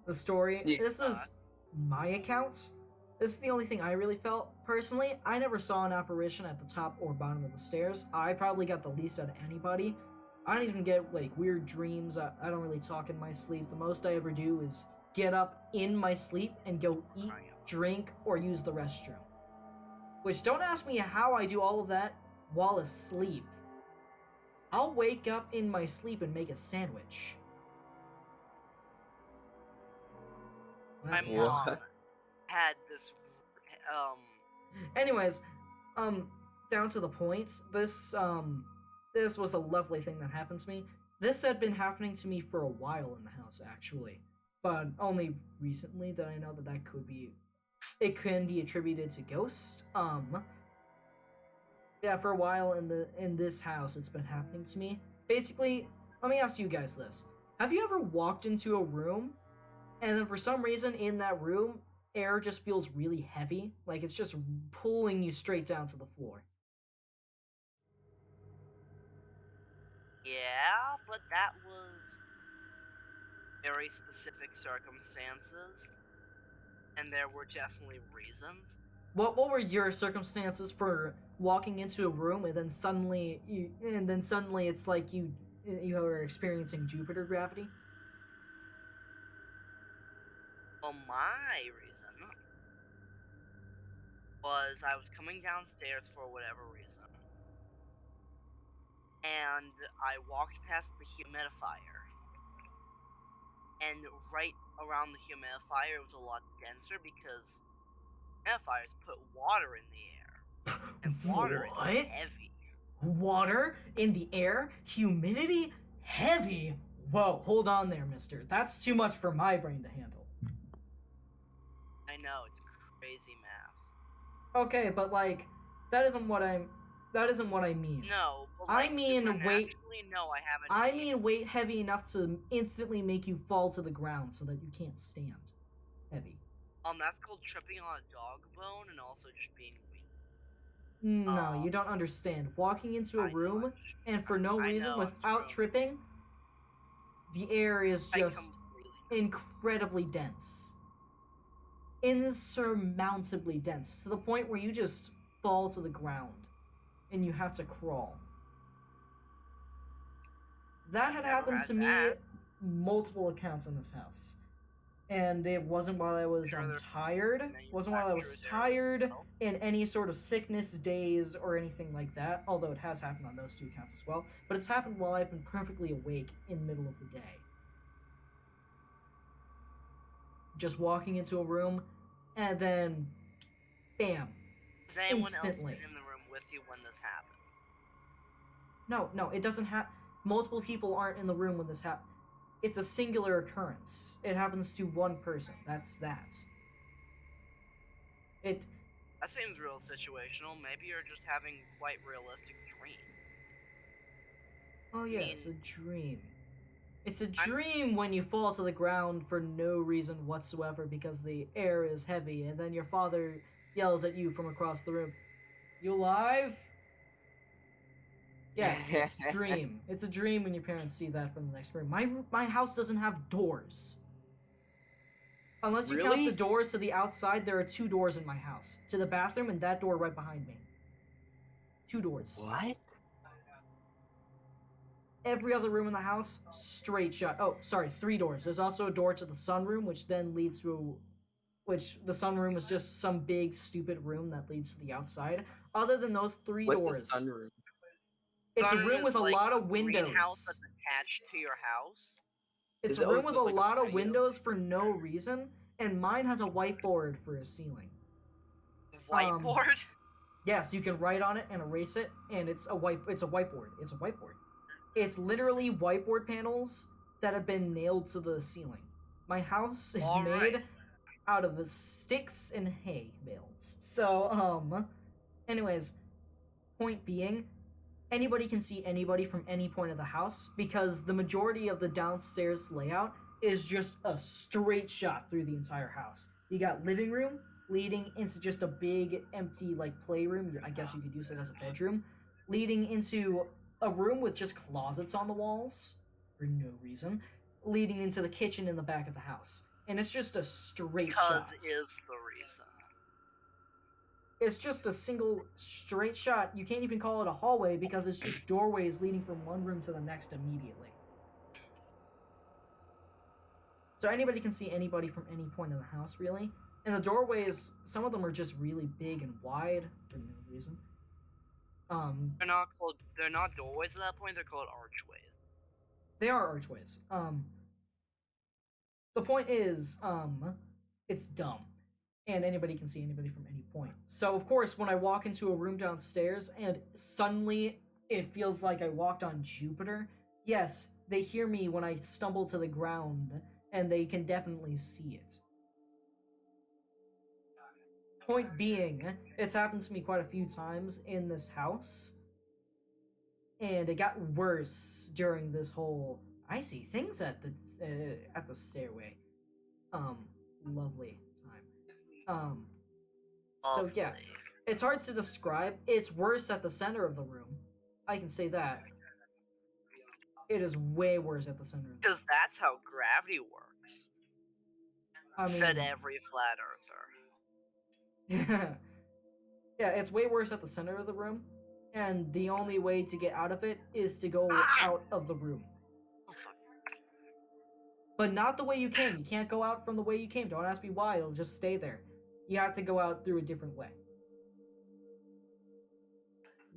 the story. This is my account. This is the only thing I really felt. Personally, I never saw an apparition at the top or bottom of the stairs. I probably got the least out of anybody. I don't even get, like, weird dreams. I don't really talk in my sleep. The most I ever do is get up in my sleep and go eat, drink, or use the restroom. Which, don't ask me how I do all of that while asleep. I'll wake up in my sleep and make a sandwich. My mom had this, Anyways, down to the point, this was a lovely thing that happened to me. This had been happening to me for a while in the house, actually. But only recently that I know that it can be attributed to ghosts. Yeah, for a while in this house, it's been happening to me. Basically, let me ask you guys this. Have you ever walked into a room, and then for some reason in that room, air just feels really heavy? Like it's just pulling you straight down to the floor. Yeah, but that was very specific circumstances, and there were definitely reasons. What were your circumstances for walking into a room and then suddenly it's like you are experiencing Jupiter gravity? Well, my reason was I was coming downstairs for whatever reason, and I walked past the humidifier, and right around the humidifier it was a lot denser because humidifiers put water in the air, and water is heavy. Water in the air? Humidity? Heavy? Whoa, hold on there, mister. That's too much for my brain to handle. I know, it's crazy math. Okay, but like, that isn't what I mean. No, but like, I mean weight. No, I haven't. I mean weight heavy enough to instantly make you fall to the ground so that you can't stand. Heavy. That's called tripping on a dog bone and also just being weak. No, you don't understand. Walking into a room and for no reason without tripping, the air is just incredibly dense. Insurmountably dense, to the point where you just fall to the ground and you have to crawl. That had happened to me multiple accounts in this house. And it wasn't while I was tired. Wasn't while I was tired in any sort of sickness days or anything like that. Although it has happened on those two accounts as well. But it's happened while I've been perfectly awake in the middle of the day. Just walking into a room, and then, bam, Is anyone instantly. else been in the room with you when this happened? No, it doesn't happen. Multiple people aren't in the room when this happens. It's a singular occurrence. It happens to one person. That's that. That seems real situational. Maybe you're just having quite realistic dream. Oh yes, a dream. It's a dream when you fall to the ground for no reason whatsoever because the air is heavy, and then your father yells at you from across the room, "You alive?" Yes, it's a dream. It's a dream when your parents see that from the next room. My house doesn't have doors. Unless you count the doors to the outside, there are 2 doors in my house. To the bathroom and that door right behind me. 2 doors. What? Every other room in the house, straight shut. Oh, sorry, 3 doors. There's also a door to the sunroom, which then leads to... Which, the sunroom is just some big, stupid room that leads to the outside. Other than those 3 doors... What's a sunroom? It's a room with a lot of windows. Greenhouse that's attached to your house? It's a room with a lot of windows for no reason, and mine has a whiteboard for a ceiling. Whiteboard? Yes, you can write on it and erase it, and it's a whiteboard. It's a whiteboard. It's literally whiteboard panels that have been nailed to the ceiling. My house is made out of sticks and hay bales. So, anyways, point being, anybody can see anybody from any point of the house because the majority of the downstairs layout is just a straight shot through the entire house. You got living room leading into just a big empty like playroom. I guess you could use it as a bedroom, leading into a room with just closets on the walls for no reason, leading into the kitchen in the back of the house. And it's just a straight shot. Because is the reason. It's just a single straight shot. You can't even call it a hallway because it's just doorways leading from one room to the next immediately. So anybody can see anybody from any point in the house, really. And the doorways, some of them are just really big and wide for no reason. They're not doorways at that point, they're called archways. They are archways. The point is, it's dumb. And anybody can see anybody from any point. So, of course, when I walk into a room downstairs and suddenly it feels like I walked on Jupiter, yes, they hear me when I stumble to the ground, and they can definitely see it. Point being, it's happened to me quite a few times in this house, and it got worse during this whole, I see things at the stairway. Lovely time. So yeah, it's hard to describe. It's worse at the center of the room. I can say that. It is way worse at the center of the room. Because that's how gravity works. I mean, said every flat earther. Yeah, it's way worse at the center of the room, and the only way to get out of it is to go out of the room. But not the way you came. You can't go out from the way you came. Don't ask me why. It'll just stay there. You have to go out through a different way.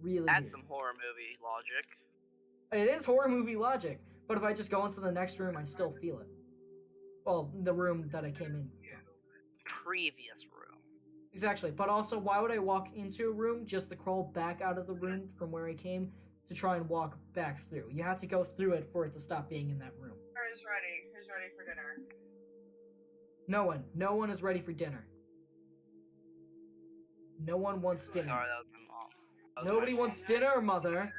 Really That's weird. some horror movie logic. It is horror movie logic, but if I just go into the next room, I still feel it. Well, the room that I came in from. Previous room. Exactly, but also, why would I walk into a room just to crawl back out of the room from where I came to try and walk back through? You have to go through it for it to stop being in that room. Who's ready? Who's ready for dinner? No one. No one is ready for dinner. No one wants dinner. Sorry, that was my mom. That was Nobody my wants mom. dinner, mother.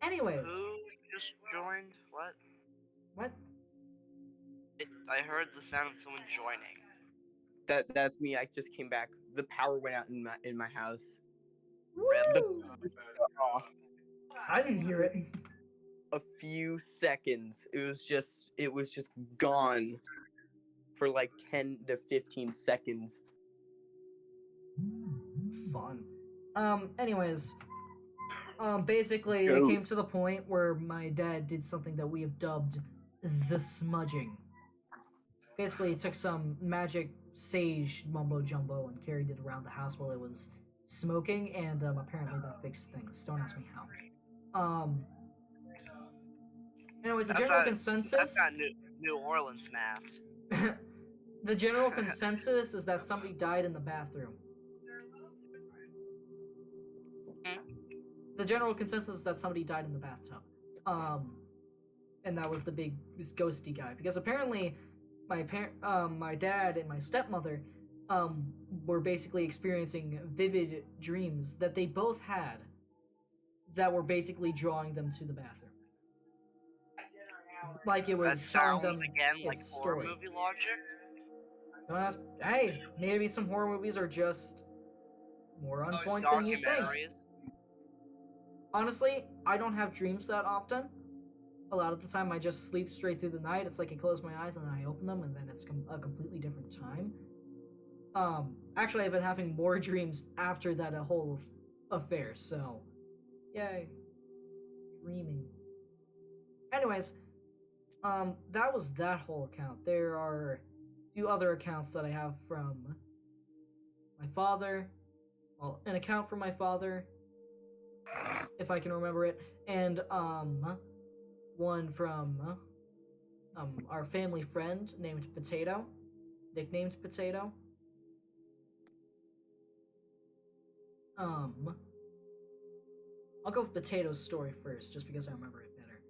Anyways. Who just joined? What? What? I heard the sound of someone joining. That's me. I just came back. The power went out in my house. Woo! I didn't hear it. A few seconds. It was just gone for like 10 to 15 seconds. Fun. Anyways. Basically, it came to the point where my dad did something that we have dubbed the smudging. Basically, he took some magic sage mumbo jumbo and carried it around the house while it was smoking, and apparently that fixed things. Don't ask me how. Anyways, the general consensus. That's not New Orleans math. The general consensus is that somebody died in the bathroom. The general consensus is that somebody died in the bathtub. And that was the big ghosty guy. Because apparently, my dad and my stepmother were basically experiencing vivid dreams that they both had that were basically drawing them to the bathroom. Like it That was telling sounds them again like its horror story. movie logic. Hey, maybe some horror movies are just more on point than you think. Documentaries. Honestly, I don't have dreams that often. A lot of the time, I just sleep straight through the night. It's like I close my eyes and then I open them, and then it's a completely different time. Actually, I've been having more dreams after that whole affair, so yay, dreaming. Anyways, that was that whole account. There are a few other accounts that I have from my father. Well, an account from my father, if I can remember it, and one from our family friend named Potato, nicknamed Potato. I'll go with Potato's story first, just because I remember it better.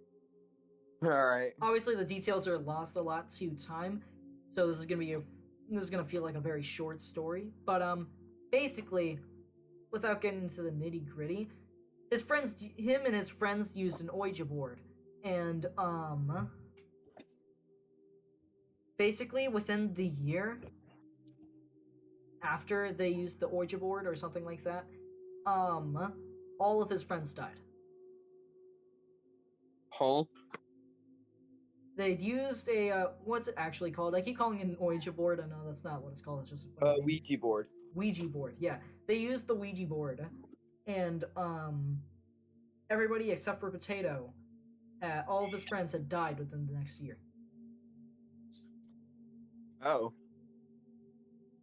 All right. Obviously, the details are lost a lot to time, so this is gonna feel like a very short story. But basically, without getting into the nitty gritty, him and his friends used an Ouija board, and basically within the year after they used the Ouija board or something like that, all of his friends died. Huh? They'd used a what's it actually called? I keep calling it an Ouija board. I know that's not what it's called. It's just a funny name. Ouija board. Ouija board. Yeah, they used the Ouija board, and everybody except for Potato, all of his friends had died within the next year. Oh.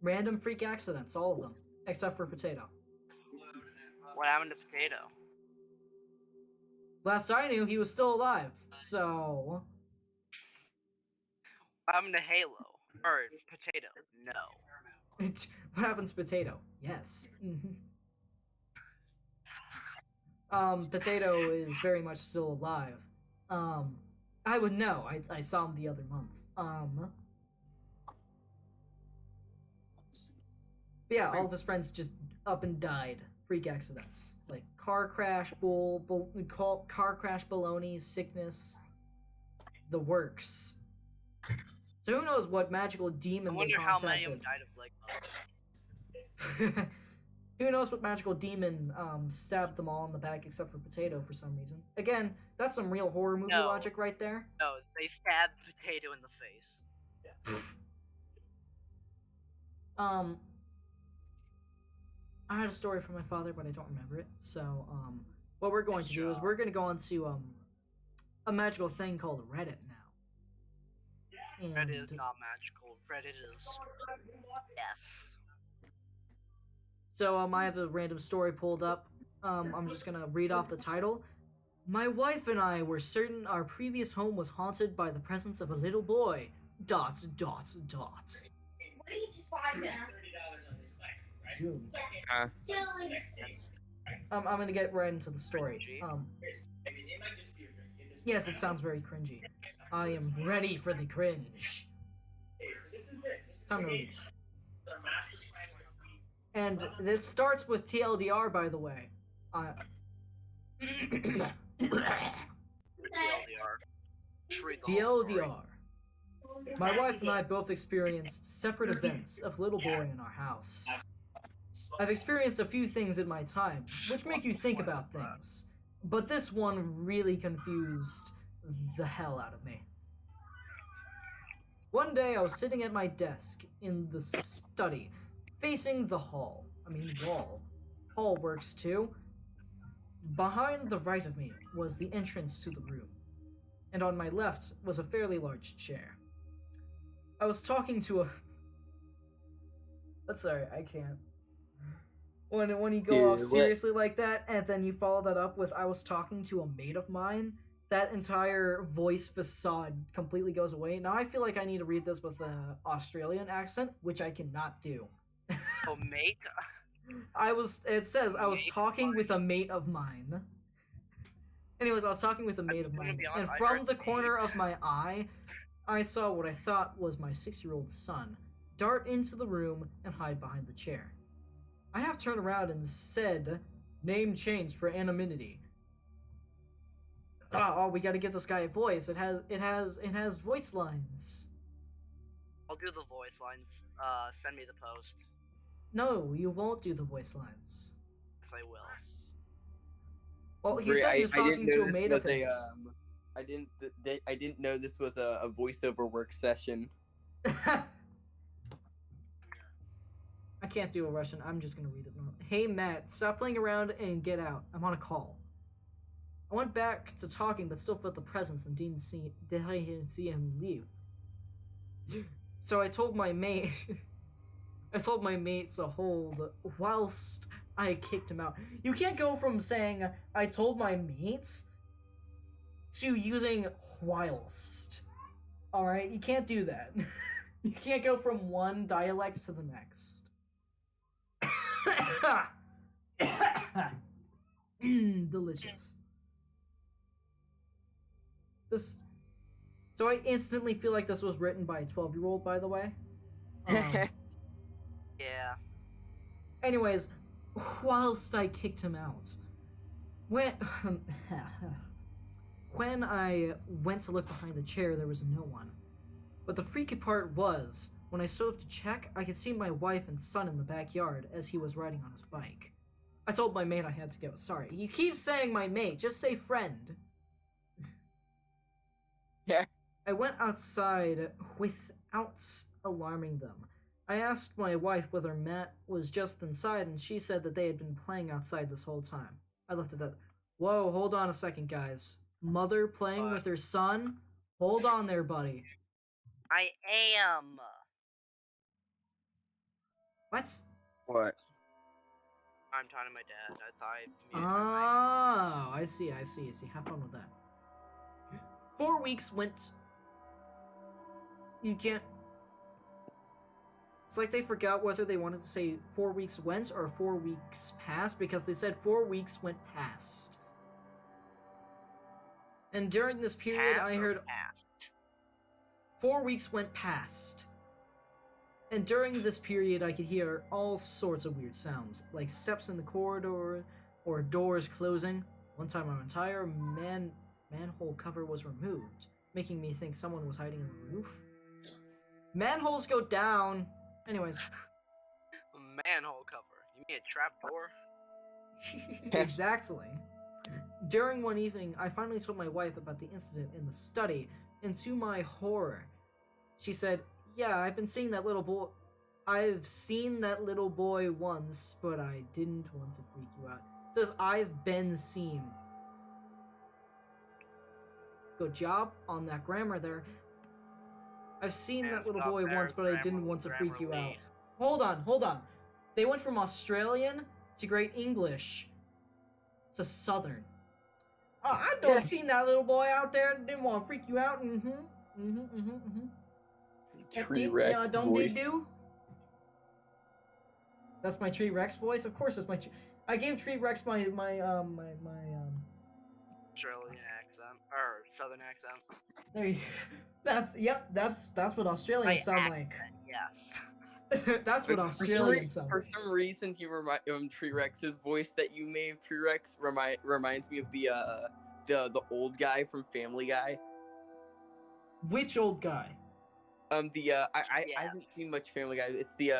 Random freak accidents, all of them, except for Potato. What happened to Potato? Last I knew, he was still alive. So, What happened to Halo? Or Potato? No. what happens to Potato? Yes. Potato is very much still alive. I would know. I saw him the other month. But yeah, all of his friends just up and died. Freak accidents. Like car crash, car crash baloney, sickness, the works. So who knows what magical demon I wonder they how many of contacted. them died of like. Who knows what magical demon stabbed them all in the back except for Potato for some reason. Again, that's some real horror movie No. logic right there. No, they stabbed Potato in the face. I had a story from my father, but I don't remember it. So, what we're going to do is we're going to go on to a magical thing called Reddit now. And Reddit is not magical. Reddit is yes. so I have a random story pulled up. I'm just gonna read off the title. My wife and I were certain our previous home was haunted by the presence of a little boy. Dots, dots, dots. What did you just buy that? I'm gonna get right into the story. Yes, it sounds very cringy. I am ready for the cringe. Time to read. And this starts with TLDR, by the way. TLDR. My wife and I both experienced separate events of little boy in our house. I've experienced a few things in my time, which make you think about things, but this one really confused the hell out of me. One day I was sitting at my desk in the study, facing the wall. Hall works too. Behind the right of me was the entrance to the room, and on my left was a fairly large chair. I was talking to a... Sorry, I can't. When you go off seriously like that, and then you follow that up with, I was talking to a mate of mine, that entire voice facade completely goes away. Now I feel like I need to read this with an Australian accent, which I cannot do. Oh, mate? It says, I was talking with a mate of mine. Anyways, I was talking with a mate of mine, and from the corner of my eye, I saw what I thought was my 6-year-old son. dart into the room and hide behind the chair. I half turned around and said, "Name changed for anonymity." Oh, we gotta give this guy a voice. It has voice lines. I'll do the voice lines. Send me the post. No, you won't do the voice lines. Yes, I will. Well, he said he was talking to a maid of his. I didn't know this was a voiceover work session. I can't do a Russian. I'm just gonna read it. Hey Matt, stop playing around and get out. I'm on a call. I went back to talking, but still felt the presence and didn't see him leave. So I told my mate. I told my mates to hold whilst I kicked him out. You can't go from saying I told my mates to using whilst. Alright, you can't do that. You can't go from one dialect to the next. Delicious. So I instantly feel like this was written by a 12-year-old, by the way. Yeah. Anyways, whilst I kicked him out, when I went to look behind the chair, there was no one. But the freaky part was, when I stood up to check, I could see my wife and son in the backyard as he was riding on his bike. I told my mate I had to go. Sorry, you keep saying my mate, just say friend. Yeah. I went outside without alarming them. I asked my wife whether Matt was just inside, and she said that they had been playing outside this whole time. I left it at, whoa, hold on a second, guys. Mother playing with her son? Hold on there, buddy. I am. What? What? I'm talking to my dad. I thought I muted my mic. Oh, I see. Have fun with that. 4 weeks went... You can't... It's like they forgot whether they wanted to say 4 weeks went or 4 weeks passed, because they said 4 weeks went past. And during this period, Past I or heard... past? 4 weeks went past. And during this period, I could hear all sorts of weird sounds, like steps in the corridor or doors closing. One time, our entire manhole cover was removed, making me think someone was hiding in the roof. Manholes go down. Anyways. Manhole cover. You mean a trap door? Exactly. During one evening, I finally told my wife about the incident in the study, and to my horror, she said, "Yeah, I've seen that little boy once, but I didn't want to freak you out." It says, "I've been seen." Good job on that grammar there. I've seen that little boy once, but I didn't want to freak you out. Hold on. They went from Australian to Great English to Southern. I don't seen that little boy out there. Didn't want to freak you out. Tree Rex voice. That's my Tree Rex voice. Of course, that's my. I gave Tree Rex my Australian accent or Southern accent. There you. That's what Australians sound like. Yes. That's what Australians sound For like. some reason, he Tree Rex's voice that you made, Tree Rex, reminds me of the old guy from Family Guy. Which old guy? I haven't seen much Family Guy. It's the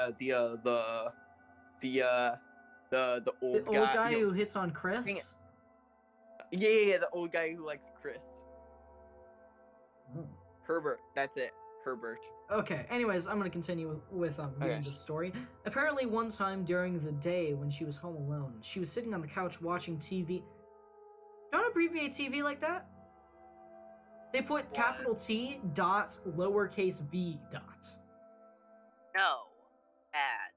old guy who hits on Chris. Yeah, the old guy who likes Chris. Oh. Herbert, that's it. Herbert. Okay, anyways, I'm gonna continue with reading the story. Apparently, one time during the day when she was home alone, she was sitting on the couch watching TV. Don't abbreviate TV like that. They put capital T dot lowercase v dot. No. Bad.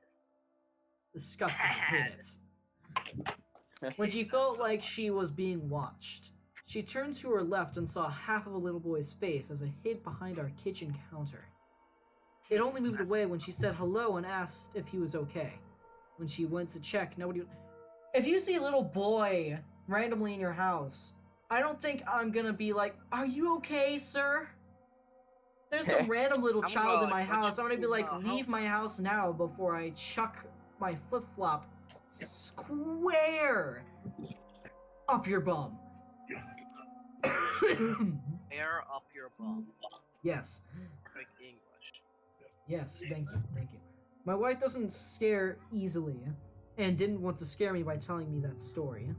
Disgusting. I hate it. When she felt like she was being watched, she turned to her left and saw half of a little boy's face as it hid behind our kitchen counter. It only moved away when she said hello and asked if he was okay. When she went to check, nobody... If you see a little boy randomly in your house, I don't think I'm gonna be like, "Are you okay, sir?" there's some random little I'm child gonna, in my like, house, I'm gonna be like, help leave my house now before I chuck my flip-flop square up your bum. Air up your bum. Yes. Perfect English. Yes, thank you, thank you. My wife doesn't scare easily, and didn't want to scare me by telling me that story.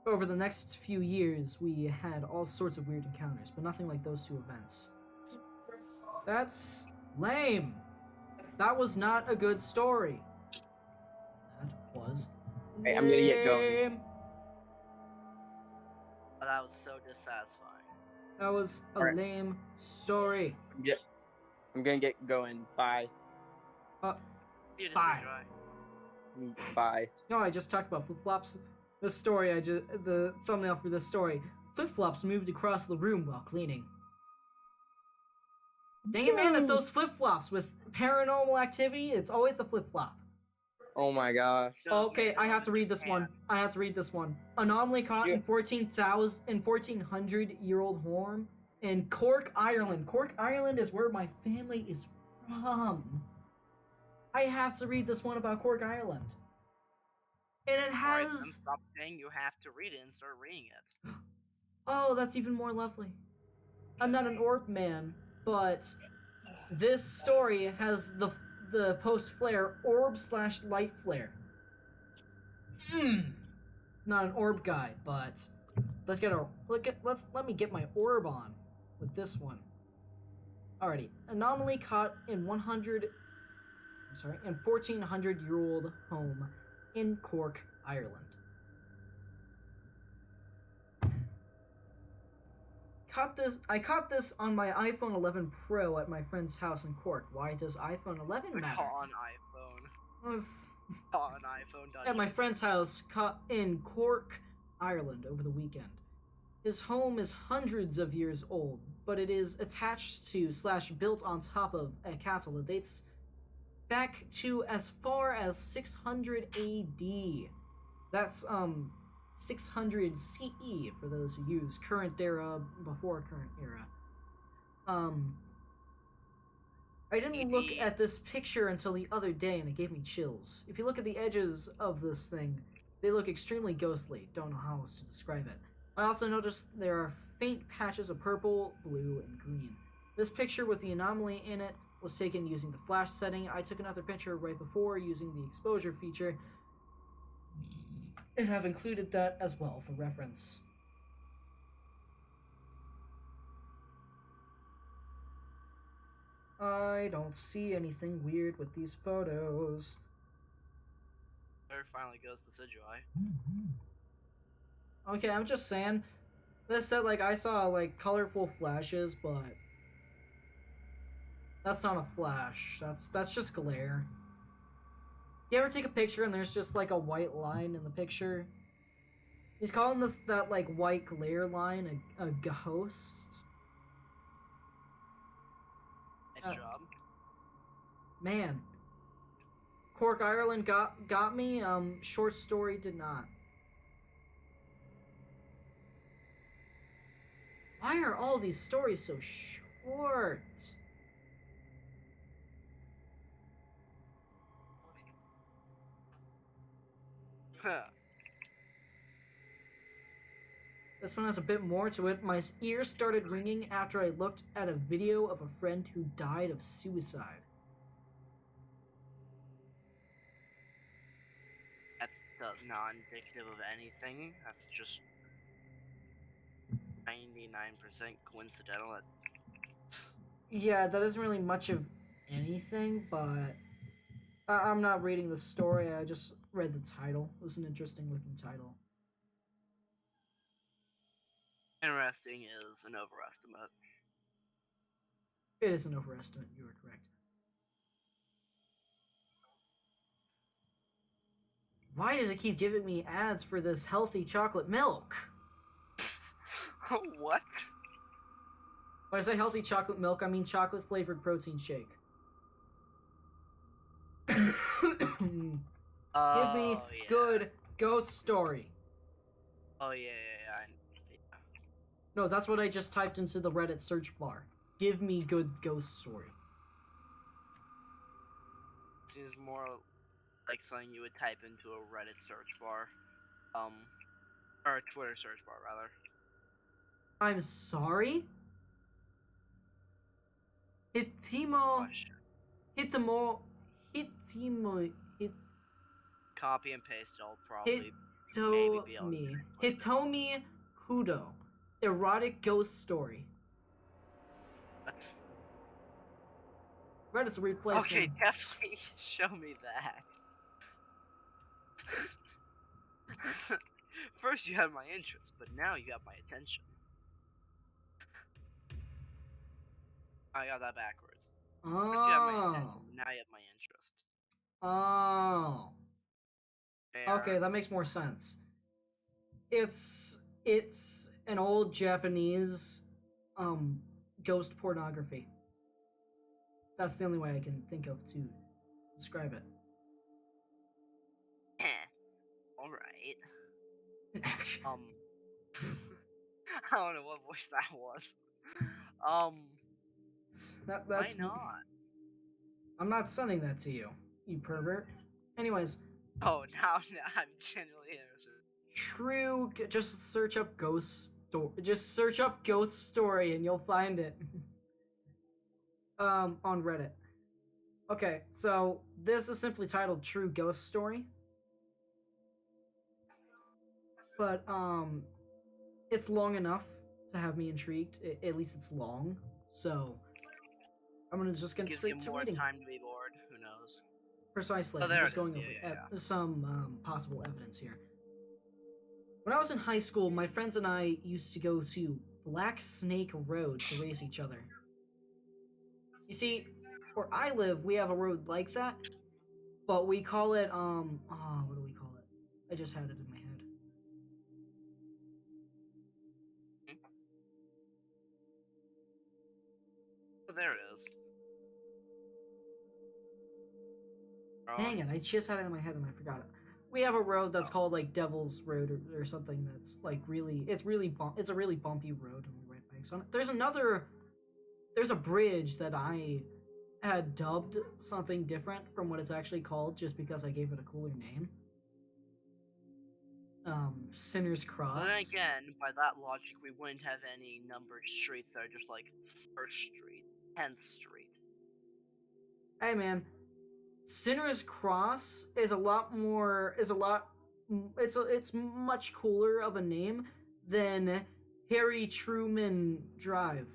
Over the next few years, we had all sorts of weird encounters, but nothing like those two events. That's lame. That was not a good story. That was Hey, I'm gonna get going. lame. But that was so dissatisfying. That was a Alright. lame story. I'm gonna get going. Bye. You just Bye. enjoy. Bye. No, I just talked about flip-flops. The story, the thumbnail for this story. Flip-flops moved across the room while cleaning. Dang it, man, it's those flip-flops with paranormal activity. It's always the flip-flop. Oh my gosh. Okay, I have to read this one. Anomaly caught in 1400-year-old home in Cork, Ireland. Cork, Ireland is where my family is from. I have to read this one about Cork, Ireland. And it Alright, then has... stop saying you have to read it and start reading it. Oh, that's even more lovely. I'm not an orb man, but this story has the post flare orb/light flare. Not an orb guy, but let me get my orb on with this one. Alrighty, anomaly caught in 1400-year-old home in Cork, Ireland. I caught this on my iPhone 11 Pro at my friend's house in Cork. Why does iPhone 11 matter? Caught on iPhone. Caught on iPhone. At my friend's house in Cork, Ireland over the weekend. His home is hundreds of years old, but it is attached to / built on top of a castle that dates back to as far as 600 AD. That's 600 CE for those who use current era before current era. I didn't look at this picture until the other day and it gave me chills. If you look at the edges of this thing, they look extremely ghostly. Don't know how else to describe it. I also noticed there are faint patches of purple, blue, and green. This picture with the anomaly in it was taken using the flash setting. I took another picture right before using the exposure feature and have included that as well for reference. I don't see anything weird with these photos. There finally goes the Sidgewai. Okay, I'm just saying. That said, like, I saw, like, colorful flashes, but that's not a flash. That's just glare. You ever take a picture and there's just, like, a white line in the picture? He's calling that, like, white glare line a ghost. Nice job. Man. Cork, Ireland got me, short story did not. Why are all these stories so short? Huh. This one has a bit more to it. My ears started ringing after I looked at a video of a friend who died of suicide. That's not indicative of anything. That's just 99% coincidental. Yeah, that isn't really much of anything, but I'm not reading the story. I just read the title. It was an interesting looking title. Interesting is an overestimate. It is an overestimate, you are correct. Why does it keep giving me ads for this healthy chocolate milk? What? When I say healthy chocolate milk, I mean chocolate flavored protein shake. Give me good ghost story. Oh yeah. No, that's what I just typed into the Reddit search bar. Give me good ghost story. Seems more like something you would type into a Reddit search bar. Or a Twitter search bar, rather. I'm sorry? Hitimo... Question. Hitimo... Hitimo... Copy and paste, I'll probably maybe be able to translate it. Hitomi Kudo. Erotic ghost story. What? Reddit's a weird place, Okay, man. definitely show me that. First you had my interest, but now you got my attention. I got that backwards. First you had my attention, Oh. now you have my interest. Oh. Fair. Okay, that makes more sense. It's an old Japanese ghost pornography. That's the only way I can think of to describe it. Alright. I don't know what voice that was. That's why not? I'm not sending that to you, you pervert. Anyways. Oh, now I'm genuinely interested. True, just search up ghost story. Just search up ghost story and you'll find it. On Reddit. Okay, so this is simply titled True Ghost Story. But it's long enough to have me intrigued. At least it's long. So I'm gonna just get straight to reading. Gives you more time to be bored. Who knows? Precisely. Oh, I'm just going over some possible evidence here. When I was in high school, my friends and I used to go to Black Snake Road to race each other. You see, where I live, we have a road like that, but we call it, what do we call it? I just had it in my head. Oh, there it is. Dang it, I just had it in my head and I forgot it. We have a road that's called like Devil's Road or something that's like really, it's a really bumpy road and we ride bikes on it. There's a bridge that I had dubbed something different from what it's actually called just because I gave it a cooler name. Sinner's Cross. But then again, by that logic, we wouldn't have any numbered streets that are just like 1st Street, 10th Street. Hey man, Sinner's Cross is it's much cooler of a name than Harry Truman Drive.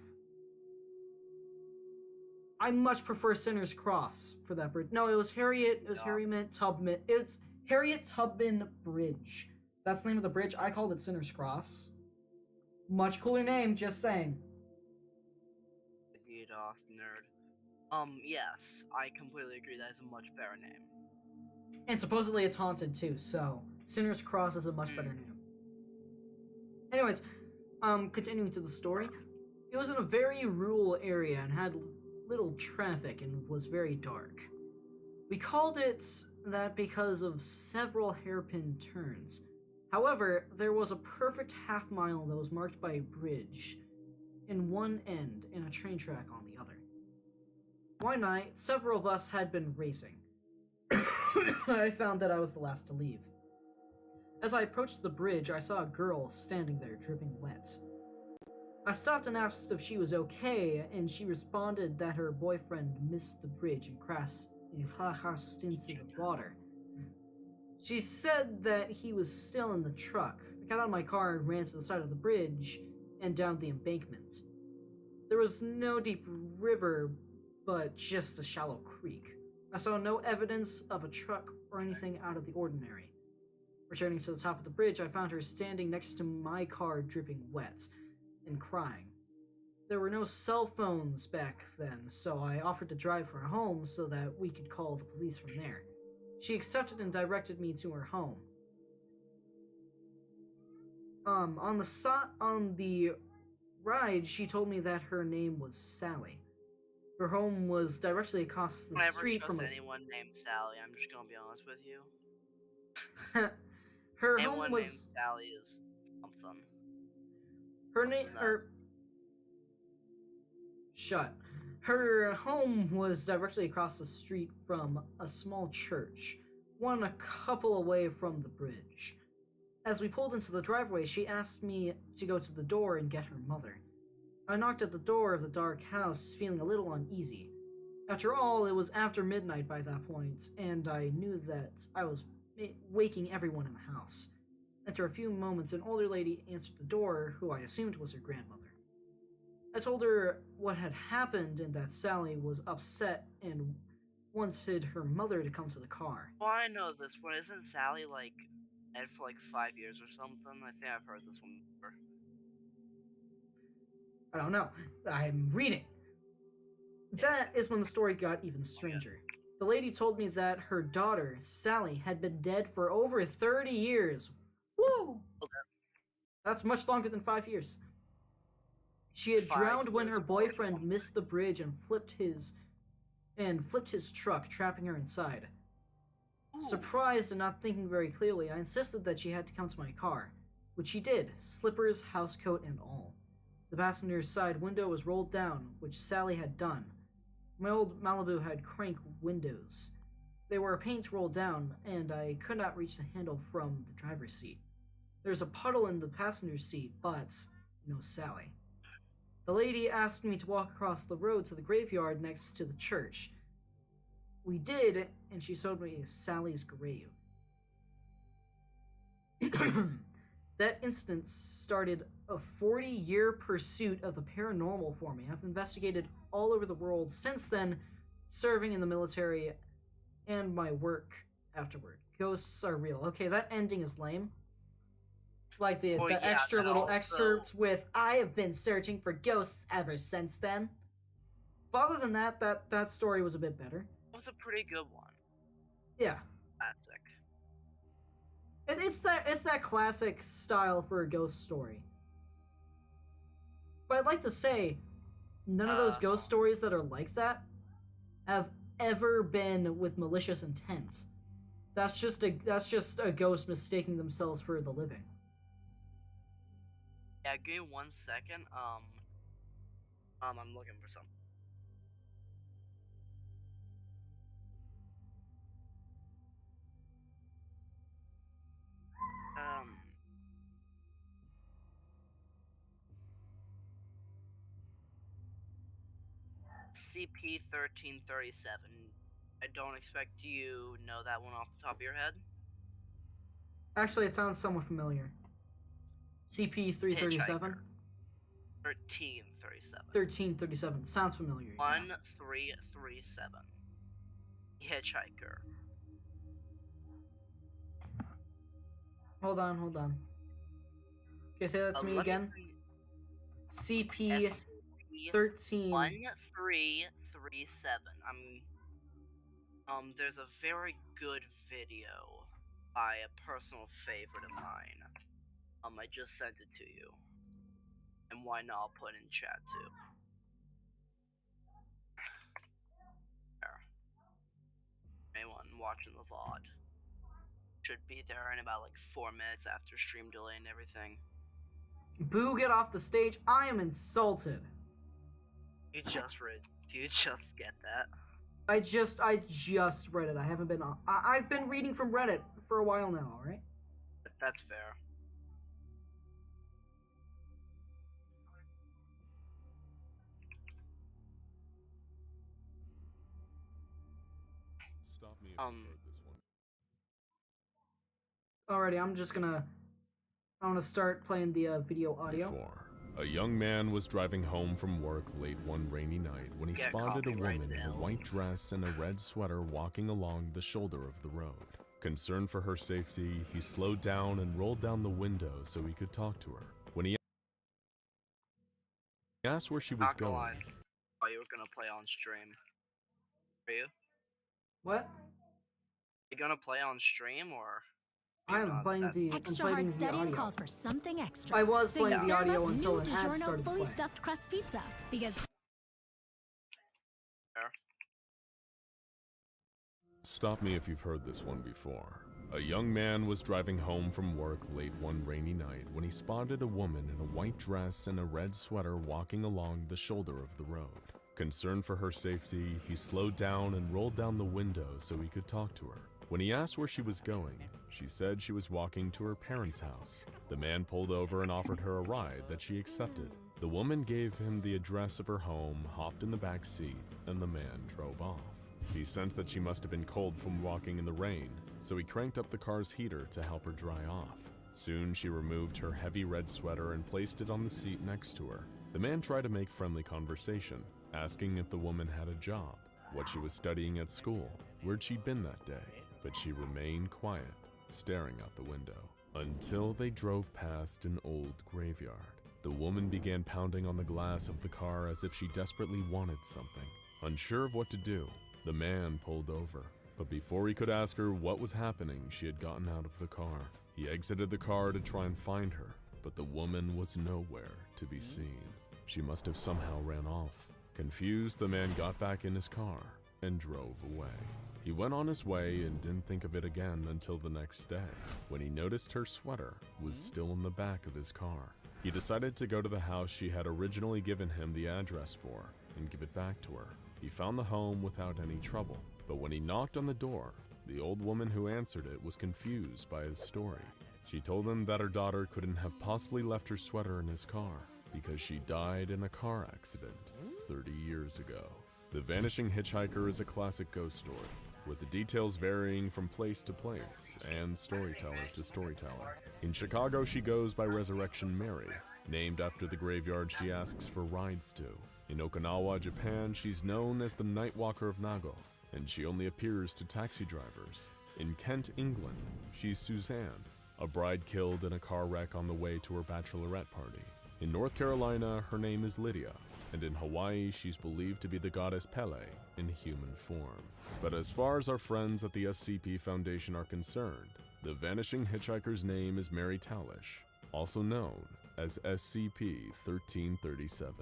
I much prefer Sinner's Cross for that bridge. No, it was Harriet Tubman. It's Harriet Tubman Bridge. That's the name of the bridge. I called it Sinner's Cross. Much cooler name, just saying. DDoS nerd. Yes, I completely agree. That is a much better name. And supposedly it's haunted too, so Sinner's Cross is a much better name. Anyways, continuing to the story. It was in a very rural area and had little traffic and was very dark. We called it that because of several hairpin turns. However, there was a perfect half mile that was marked by a bridge in one end and a train track on the other. One night, several of us had been racing. I found that I was the last to leave. As I approached the bridge, I saw a girl standing there dripping wet. I stopped and asked if she was okay, and she responded that her boyfriend missed the bridge and crashed into the water. She said that he was still in the truck. I got out of my car and ran to the side of the bridge and down the embankment. There was no deep river, but just a shallow creek. I saw no evidence of a truck or anything out of the ordinary. Returning to the top of the bridge, I found her standing next to my car dripping wet and crying. There were no cell phones back then, so I offered to drive her home so that we could call the police from there. She accepted and directed me to her home. On the ride, she told me that her name was Sally. Her home was directly across the street from anyone named Sally, I'm just gonna be honest with you. Her anyone home was named Sally is something. her name. shut. Her home was directly across the street from a small church, one a couple away from the bridge. As we pulled into the driveway, she asked me to go to the door and get her mother. I knocked at the door of the dark house, feeling a little uneasy. After all, it was after midnight by that point, and I knew that I was waking everyone in the house. After a few moments, an older lady answered the door, who I assumed was her grandmother. I told her what had happened and that Sally was upset and wanted her mother to come to the car. Well, I know this one. Isn't Sally, like, dead for, like, 5 years or something? I think I've heard this one before. I don't know. I'm reading. That is when the story got even stranger. The lady told me that her daughter, Sally, had been dead for over 30 years. Woo! Okay. That's much longer than 5 years. She had drowned when her boyfriend missed the bridge and flipped his truck, trapping her inside. Ooh. Surprised and not thinking very clearly, I insisted that she had to come to my car, which she did, slippers, housecoat, and all. The passenger's side window was rolled down, which Sally had done. My old Malibu had crank windows. They were paint rolled down, and I could not reach the handle from the driver's seat. There was a puddle in the passenger's seat, but no Sally. The lady asked me to walk across the road to the graveyard next to the church. We did, and she showed me Sally's grave. That incident started a 40-year pursuit of the paranormal for me. I've investigated all over the world since then, serving in the military and my work afterward. Ghosts are real. Okay, that ending is lame. Like the extra little excerpts with, I have been searching for ghosts ever since then. But other than that, that story was a bit better. It was a pretty good one. Yeah. Classic. It's that classic style for a ghost story. But I'd like to say, none of those ghost stories that are like that have ever been with malicious intent. That's just a ghost mistaking themselves for the living. Yeah, give me 1 second. I'm looking for something. CP1337. I don't expect you know that one off the top of your head. Actually, it sounds somewhat familiar. CP337? 1337. 1337. Sounds familiar. 1337. Hitchhiker. Hold on. Okay, say that to me again. CP 13 1337. There's a very good video by a personal favorite of mine. I just sent it to you. And why not, I'll put it in chat too. There. Anyone watching the VOD should be there in about like 4 minutes after stream delay and everything. Boo, get off the stage. I am insulted. Do you just get that? I just read it. I haven't been on. I've been reading from Reddit for a while now, alright? That's fair. Stop me if you've heard this one. Alrighty, I'm gonna start playing the video audio. Before, a young man was driving home from work late one rainy night when he spotted a woman in a white dress and a red sweater walking along the shoulder of the road. Concerned for her safety, he slowed down and rolled down the window so he could talk to her. When he asked where she was going, Oh, you were gonna play on stream. Are you? What? You gonna play on stream or? I am playing the extra hard studying calls for something extra. I was playing the audio until new an ad DiGiorno started fully playing. stuffed crust pizza because Stop me if you've heard this one before. A young man was driving home from work late one rainy night when he spotted a woman in a white dress and a red sweater walking along the shoulder of the road. Concerned for her safety, he slowed down and rolled down the window so he could talk to her. When he asked where she was going, she said she was walking to her parents' house. The man pulled over and offered her a ride that she accepted. The woman gave him the address of her home, hopped in the back seat, and the man drove off. He sensed that she must have been cold from walking in the rain, so he cranked up the car's heater to help her dry off. Soon she removed her heavy red sweater and placed it on the seat next to her. The man tried to make friendly conversation, asking if the woman had a job, what she was studying at school, where'd she been that day, but she remained quiet, staring out the window, until they drove past an old graveyard. The woman began pounding on the glass of the car as if she desperately wanted something. Unsure of what to do, the man pulled over, but before he could ask her what was happening, she had gotten out of the car. He exited the car to try and find her, but the woman was nowhere to be seen. She must have somehow ran off. Confused, the man got back in his car and drove away. He went on his way and didn't think of it again until the next day, when he noticed her sweater was still in the back of his car. He decided to go to the house she had originally given him the address for and give it back to her. He found the home without any trouble, but when he knocked on the door, the old woman who answered it was confused by his story. She told him that her daughter couldn't have possibly left her sweater in his car because she died in a car accident 30 years ago. The Vanishing Hitchhiker is a classic ghost story, with the details varying from place to place and storyteller to storyteller. In Chicago, she goes by Resurrection Mary, named after the graveyard she asks for rides to. In Okinawa, Japan, she's known as the Nightwalker of Nago, and she only appears to taxi drivers. In Kent, England, she's Suzanne, a bride killed in a car wreck on the way to her bachelorette party. In North Carolina, her name is Lydia, and in Hawaii, she's believed to be the goddess Pele in human form. But as far as our friends at the SCP Foundation are concerned, the Vanishing Hitchhiker's name is Mary Talish, also known as SCP-1337.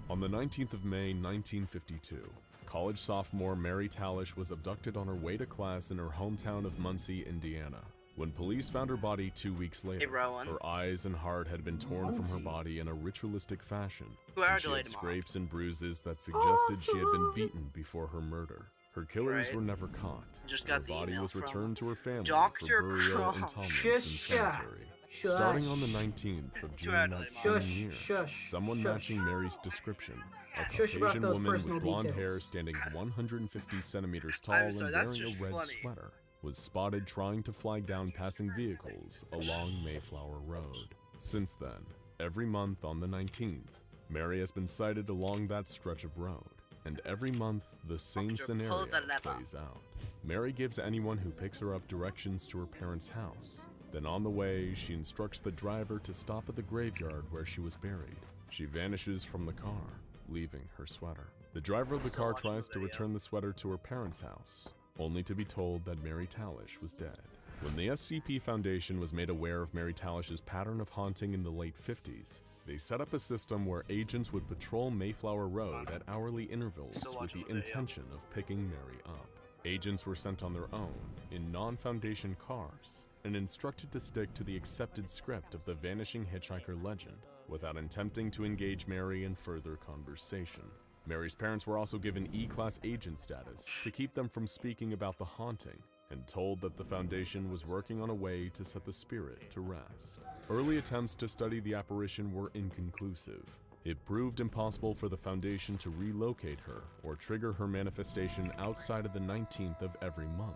On the 19th of May, 1952, college sophomore Mary Talish was abducted on her way to class in her hometown of Muncie, Indiana. When police found her body 2 weeks later, her eyes and heart had been torn from her body in a ritualistic fashion, and she had scrapes and bruises that suggested she had been beaten before her murder. Her killers were never caught. Her body was returned to her family for burial in Tomlinson Cemetery. Starting on the 19th of June that same year, someone matching Mary's description, a Caucasian woman with blonde hair standing 150 centimeters tall and wearing a red sweater, was spotted trying to flag down passing vehicles along Mayflower Road. Since then, every month on the 19th, Mary has been sighted along that stretch of road, and every month the same scenario plays out. Mary gives anyone who picks her up directions to her parents' house. Then on the way, she instructs the driver to stop at the graveyard where she was buried. She vanishes from the car, leaving her sweater. The driver of the car tries to return the sweater to her parents' house, only to be told that Mary Talish was dead. When the SCP Foundation was made aware of Mary Talish's pattern of haunting in the late 50s, they set up a system where agents would patrol Mayflower Road at hourly intervals with the intention of picking Mary up. Agents were sent on their own, in non-Foundation cars, and instructed to stick to the accepted script of the Vanishing Hitchhiker legend, without attempting to engage Mary in further conversation. Mary's parents were also given E-Class agent status to keep them from speaking about the haunting, and told that the Foundation was working on a way to set the spirit to rest. Early attempts to study the apparition were inconclusive. It proved impossible for the Foundation to relocate her or trigger her manifestation outside of the 19th of every month,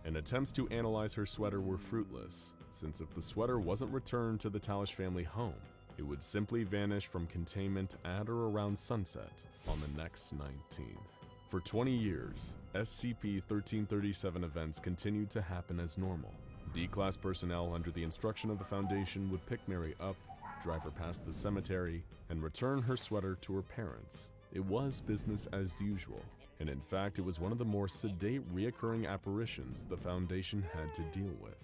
and attempts to analyze her sweater were fruitless, since if the sweater wasn't returned to the Talish family home, it would simply vanish from containment at or around sunset on the next 19th. For 20 years, SCP-1337 events continued to happen as normal. D-Class personnel under the instruction of the Foundation would pick Mary up, drive her past the cemetery, and return her sweater to her parents. It was business as usual, and in fact it was one of the more sedate reoccurring apparitions the Foundation had to deal with.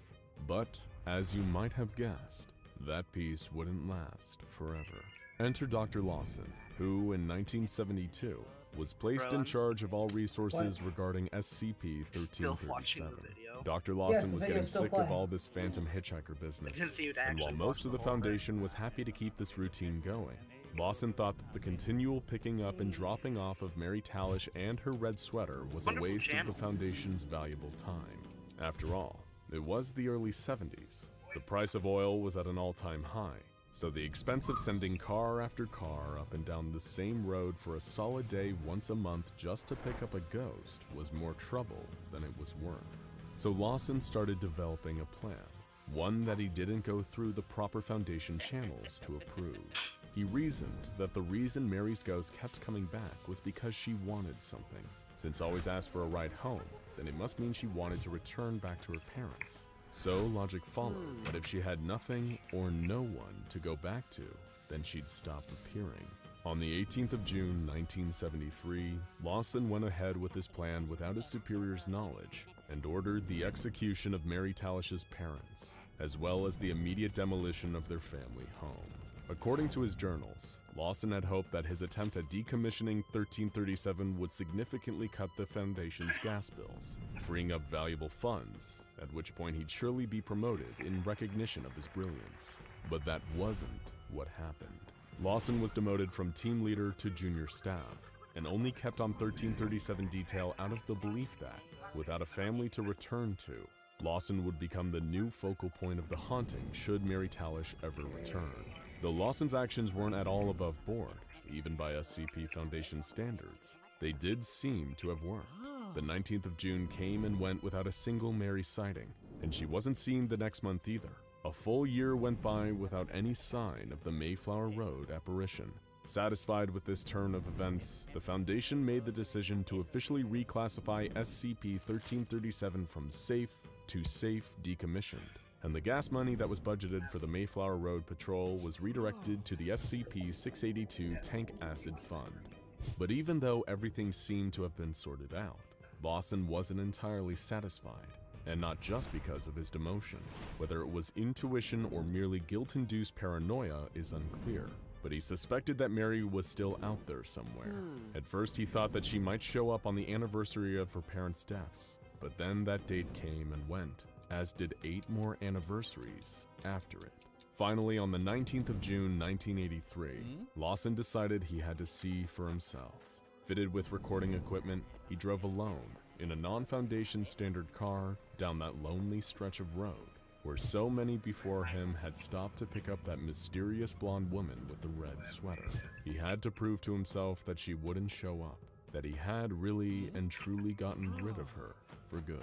But, as you might have guessed, that peace wouldn't last forever. Enter Dr. Lawson, who in 1972 was placed in Rowan? charge of all resources regarding Still watching SCP-1337. the video. Dr. Lawson the was video's getting still sick of playing. all this phantom hitchhiker business, Because you'd and while actually most of watch the the whole thing. Foundation was happy to keep this routine going, Lawson thought that the continual picking up and dropping off of Mary Talish and her red sweater was a Wonderful waste of channel. the Foundation's valuable time. After all, it was the early 70s. The price of oil was at an all-time high, so the expense of sending car after car up and down the same road for a solid day once a month just to pick up a ghost was more trouble than it was worth. So Lawson started developing a plan, one that he didn't go through the proper Foundation channels to approve. He reasoned that the reason Mary's ghost kept coming back was because she wanted something. Since always asked for a ride home, then it must mean she wanted to return back to her parents. So logic followed that if she had nothing or no one to go back to, then she'd stop appearing. On the 18th of June 1973, Lawson went ahead with his plan without his superior's knowledge and ordered the execution of Mary Talish's parents, as well as the immediate demolition of their family home. According to his journals, Lawson had hoped that his attempt at decommissioning 1337 would significantly cut the Foundation's gas bills, freeing up valuable funds, at which point he'd surely be promoted in recognition of his brilliance. But that wasn't what happened. Lawson was demoted from team leader to junior staff, and only kept on 1337 detail out of the belief that, without a family to return to, Lawson would become the new focal point of the haunting should Mary Talish ever return. Though Lawson's actions weren't at all above board, even by SCP Foundation standards, they did seem to have worked. The 19th of June came and went without a single Mary sighting, and she wasn't seen the next month either. A full year went by without any sign of the Mayflower Road apparition. Satisfied with this turn of events, the Foundation made the decision to officially reclassify SCP-1337 from safe to safe decommissioned, and the gas money that was budgeted for the Mayflower Road Patrol was redirected to the SCP-682 Tank Acid Fund. But even though everything seemed to have been sorted out, Lawson wasn't entirely satisfied, and not just because of his demotion. Whether it was intuition or merely guilt-induced paranoia is unclear, but he suspected that Mary was still out there somewhere. At first he thought that she might show up on the anniversary of her parents' deaths, but then that date came and went, as did 8 more anniversaries after it. Finally, on the 19th of June 1983, Lawson decided he had to see for himself. Fitted with recording equipment, he drove alone, in a non-Foundation standard car, down that lonely stretch of road, where so many before him had stopped to pick up that mysterious blonde woman with the red sweater. He had to prove to himself that she wouldn't show up, that he had really and truly gotten rid of her for good.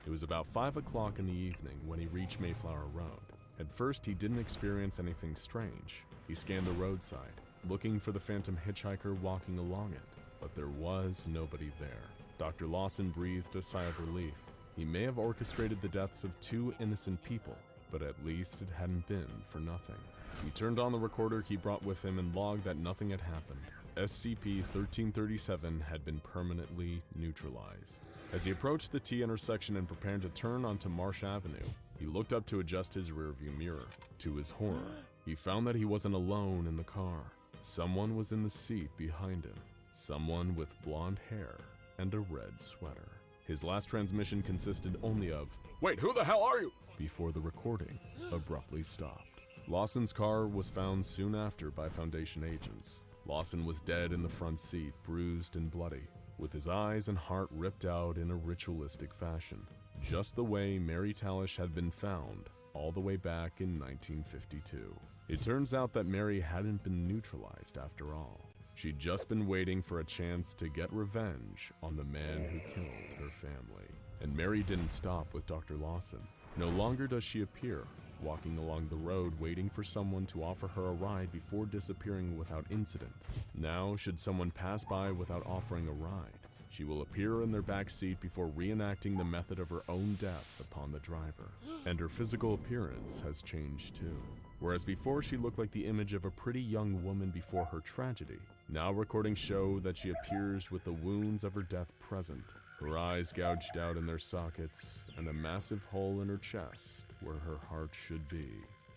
It was about 5 o'clock in the evening when he reached Mayflower Road. At first, he didn't experience anything strange. He scanned the roadside, looking for the phantom hitchhiker walking along it, but there was nobody there. Dr. Lawson breathed a sigh of relief. He may have orchestrated the deaths of 2 innocent people, but at least it hadn't been for nothing. He turned on the recorder he brought with him and logged that nothing had happened. SCP-1337 had been permanently neutralized. As he approached the T intersection and prepared to turn onto Marsh Avenue, he looked up to adjust his rearview mirror. To his horror, he found that he wasn't alone in the car. Someone was in the seat behind him. Someone with blonde hair and a red sweater. His last transmission consisted only of, "Wait, who the hell are you?" before the recording abruptly stopped. Lawson's car was found soon after by Foundation agents. Lawson was dead in the front seat, bruised and bloody, with his eyes and heart ripped out in a ritualistic fashion, just the way Mary Talish had been found all the way back in 1952. It turns out that Mary hadn't been neutralized after all. She'd just been waiting for a chance to get revenge on the man who killed her family. And Mary didn't stop with Dr. Lawson. No longer does she appear, walking along the road waiting for someone to offer her a ride before disappearing without incident. Now, should someone pass by without offering a ride, she will appear in their back seat before reenacting the method of her own death upon the driver. And her physical appearance has changed too. Whereas before she looked like the image of a pretty young woman before her tragedy, now recordings show that she appears with the wounds of her death present, her eyes gouged out in their sockets, and a massive hole in her chest where her heart should be.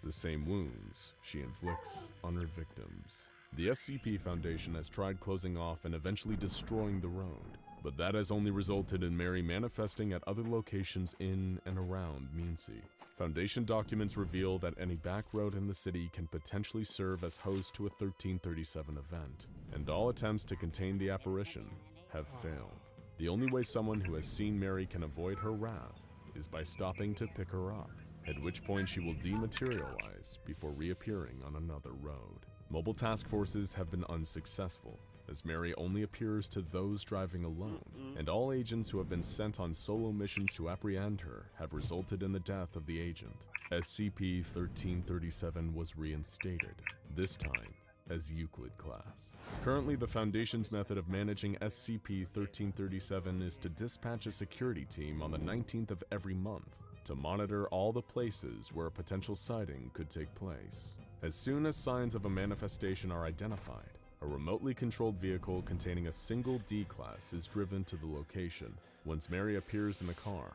The same wounds she inflicts on her victims The SCP Foundation has tried closing off and eventually destroying the road, but that has only resulted in Mary manifesting at other locations in and around Meansea. Foundation documents reveal that any back road in the city can potentially serve as host to a 1337 event, and all attempts to contain the apparition have failed. The only way someone who has seen Mary can avoid her wrath is by stopping to pick her up, at which point she will dematerialize before reappearing on another road. Mobile task forces have been unsuccessful, as Mary only appears to those driving alone, and all agents who have been sent on solo missions to apprehend her have resulted in the death of the agent. SCP-1337 was reinstated, this time as Euclid class. Currently, the Foundation's method of managing SCP-1337 is to dispatch a security team on the 19th of every month to monitor all the places where a potential sighting could take place. As soon as signs of a manifestation are identified, a remotely controlled vehicle containing a single D-Class is driven to the location. Once Mary appears in the car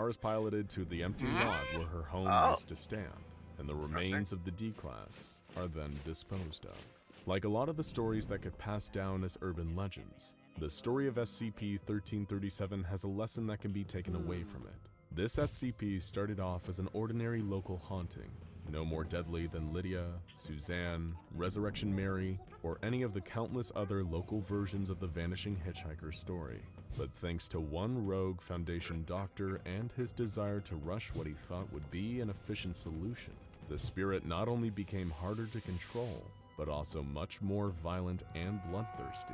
is piloted to the empty lot where her home used to stand, and the remains of the D-Class are then disposed of. Like a lot of the stories that get passed down as urban legends, the story of SCP-1337 has a lesson that can be taken away from it. This SCP started off as an ordinary local haunting, no more deadly than Lydia, Suzanne, Resurrection Mary, or any of the countless other local versions of the Vanishing Hitchhiker story. But thanks to one rogue Foundation doctor and his desire to rush what he thought would be an efficient solution, the spirit not only became harder to control, but also much more violent and bloodthirsty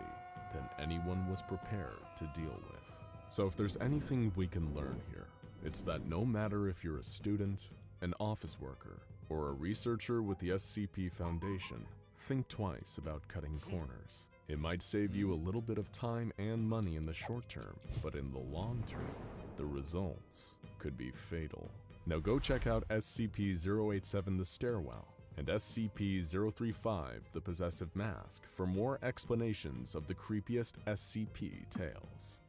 than anyone was prepared to deal with. So if there's anything we can learn here, it's that no matter if you're a student, an office worker, or a researcher with the SCP Foundation, think twice about cutting corners. It might save you a little bit of time and money in the short term, but in the long term, the results could be fatal. Now go check out SCP-087 The Stairwell and SCP-035 The Possessive Mask for more explanations of the creepiest SCP tales.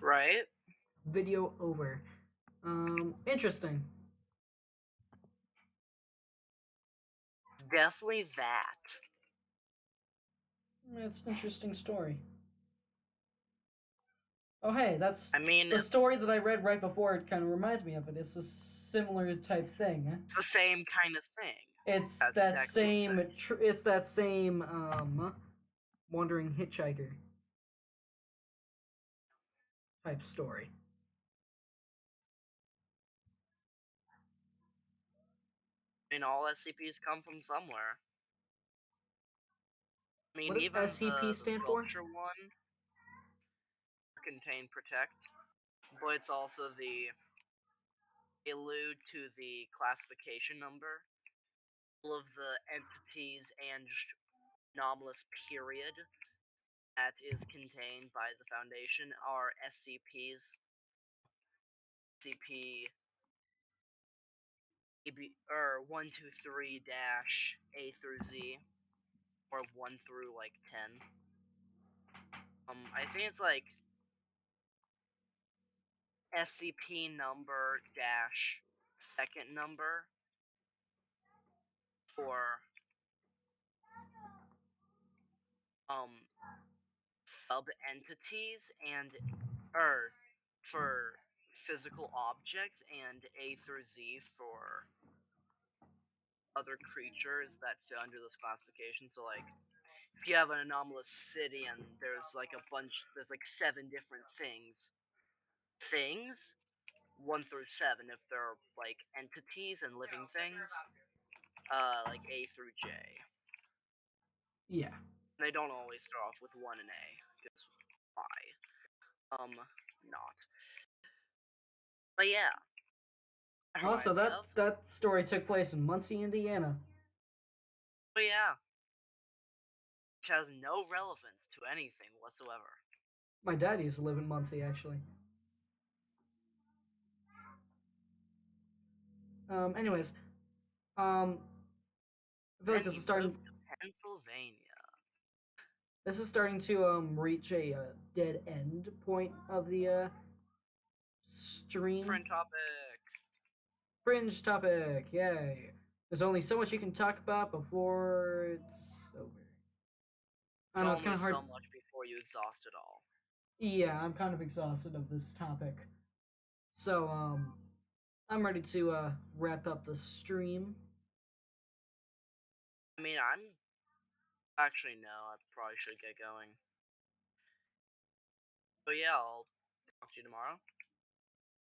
Right? Video over. Interesting. Definitely that. It's an interesting story. Oh hey, that's I mean, the story that I read right before. It kind of reminds me of it. It's a similar type thing. it's the same kind of thing. It's That's that exactly what I'm same. It's that same wandering hitchhiker type story. I mean, all SCPs come from somewhere. I mean, What does even SCP the stand for? sculpture one, contain protect, but it's also the allude to the classification number. All of the entities and anomalous period that is contained by the Foundation are SCPs. SCP or 123 dash A through Z, or 1 through like 10. I think it's like SCP number dash second number for sub entities and for physical objects, and A through Z for other creatures that fit under this classification. So like if you have an anomalous city and there's like 7 different things 1 through 7, if they're like entities and living things, like A through J. Yeah. They don't always start off with 1 and A, because why? Not. But yeah. Also, that story took place in Muncie, Indiana. But yeah. Which has no relevance to anything whatsoever. My dad used to live in Muncie, actually. Anyways, I feel like this is starting. Pennsylvania. This is starting to reach a dead end point of the stream. Friend topic. Fringe topic, yay. There's only so much you can talk about before it's over. I know it's kind of hard. So much before you exhaust it all. Yeah, I'm kind of exhausted of this topic. So, I'm ready to wrap up the stream. I mean, I'm actually no, I probably should get going. But yeah, I'll talk to you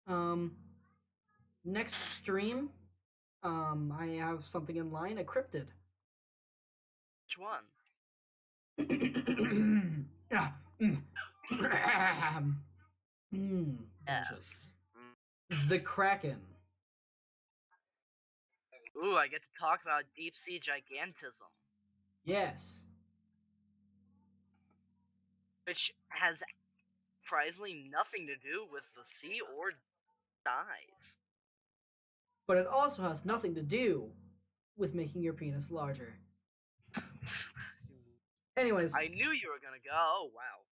tomorrow. Next stream, I have something in line, a cryptid. Which one? Delicious. The Kraken. Ooh, I get to talk about deep sea gigantism. Yes. Which has surprisingly nothing to do with the sea or size. But it also has nothing to do with making your penis larger. Anyways. I knew you were gonna go. Oh, wow.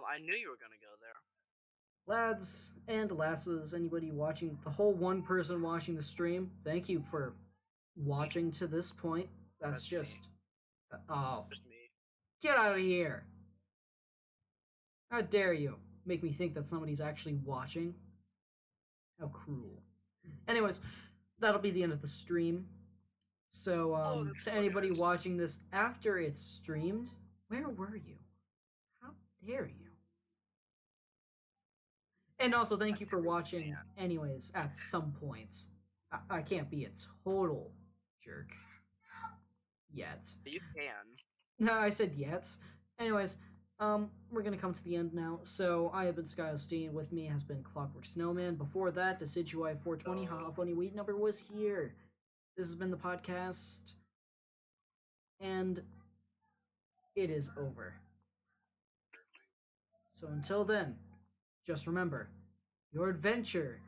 I knew you were gonna go there. Lads and lasses, anybody watching, the whole one person watching the stream, thank you for watching to this point. That's just... Oh. Just me. Get out of here! How dare you make me think that somebody's actually watching? How cruel. Anyways, that'll be the end of the stream. So, to anybody watching this after it's streamed, where were you? How dare you? And also, thank you for watching, anyways, at some points. I can't be a total jerk. Yet. You can. No, I said yet. Anyways, we're gonna come to the end now. So, I have been SkyO'Steen. With me has been Clockwork Snowman. Before that, Decidui 420. How funny weed number was here. This has been the podcast. And it is over. So, until then, just remember, your adventure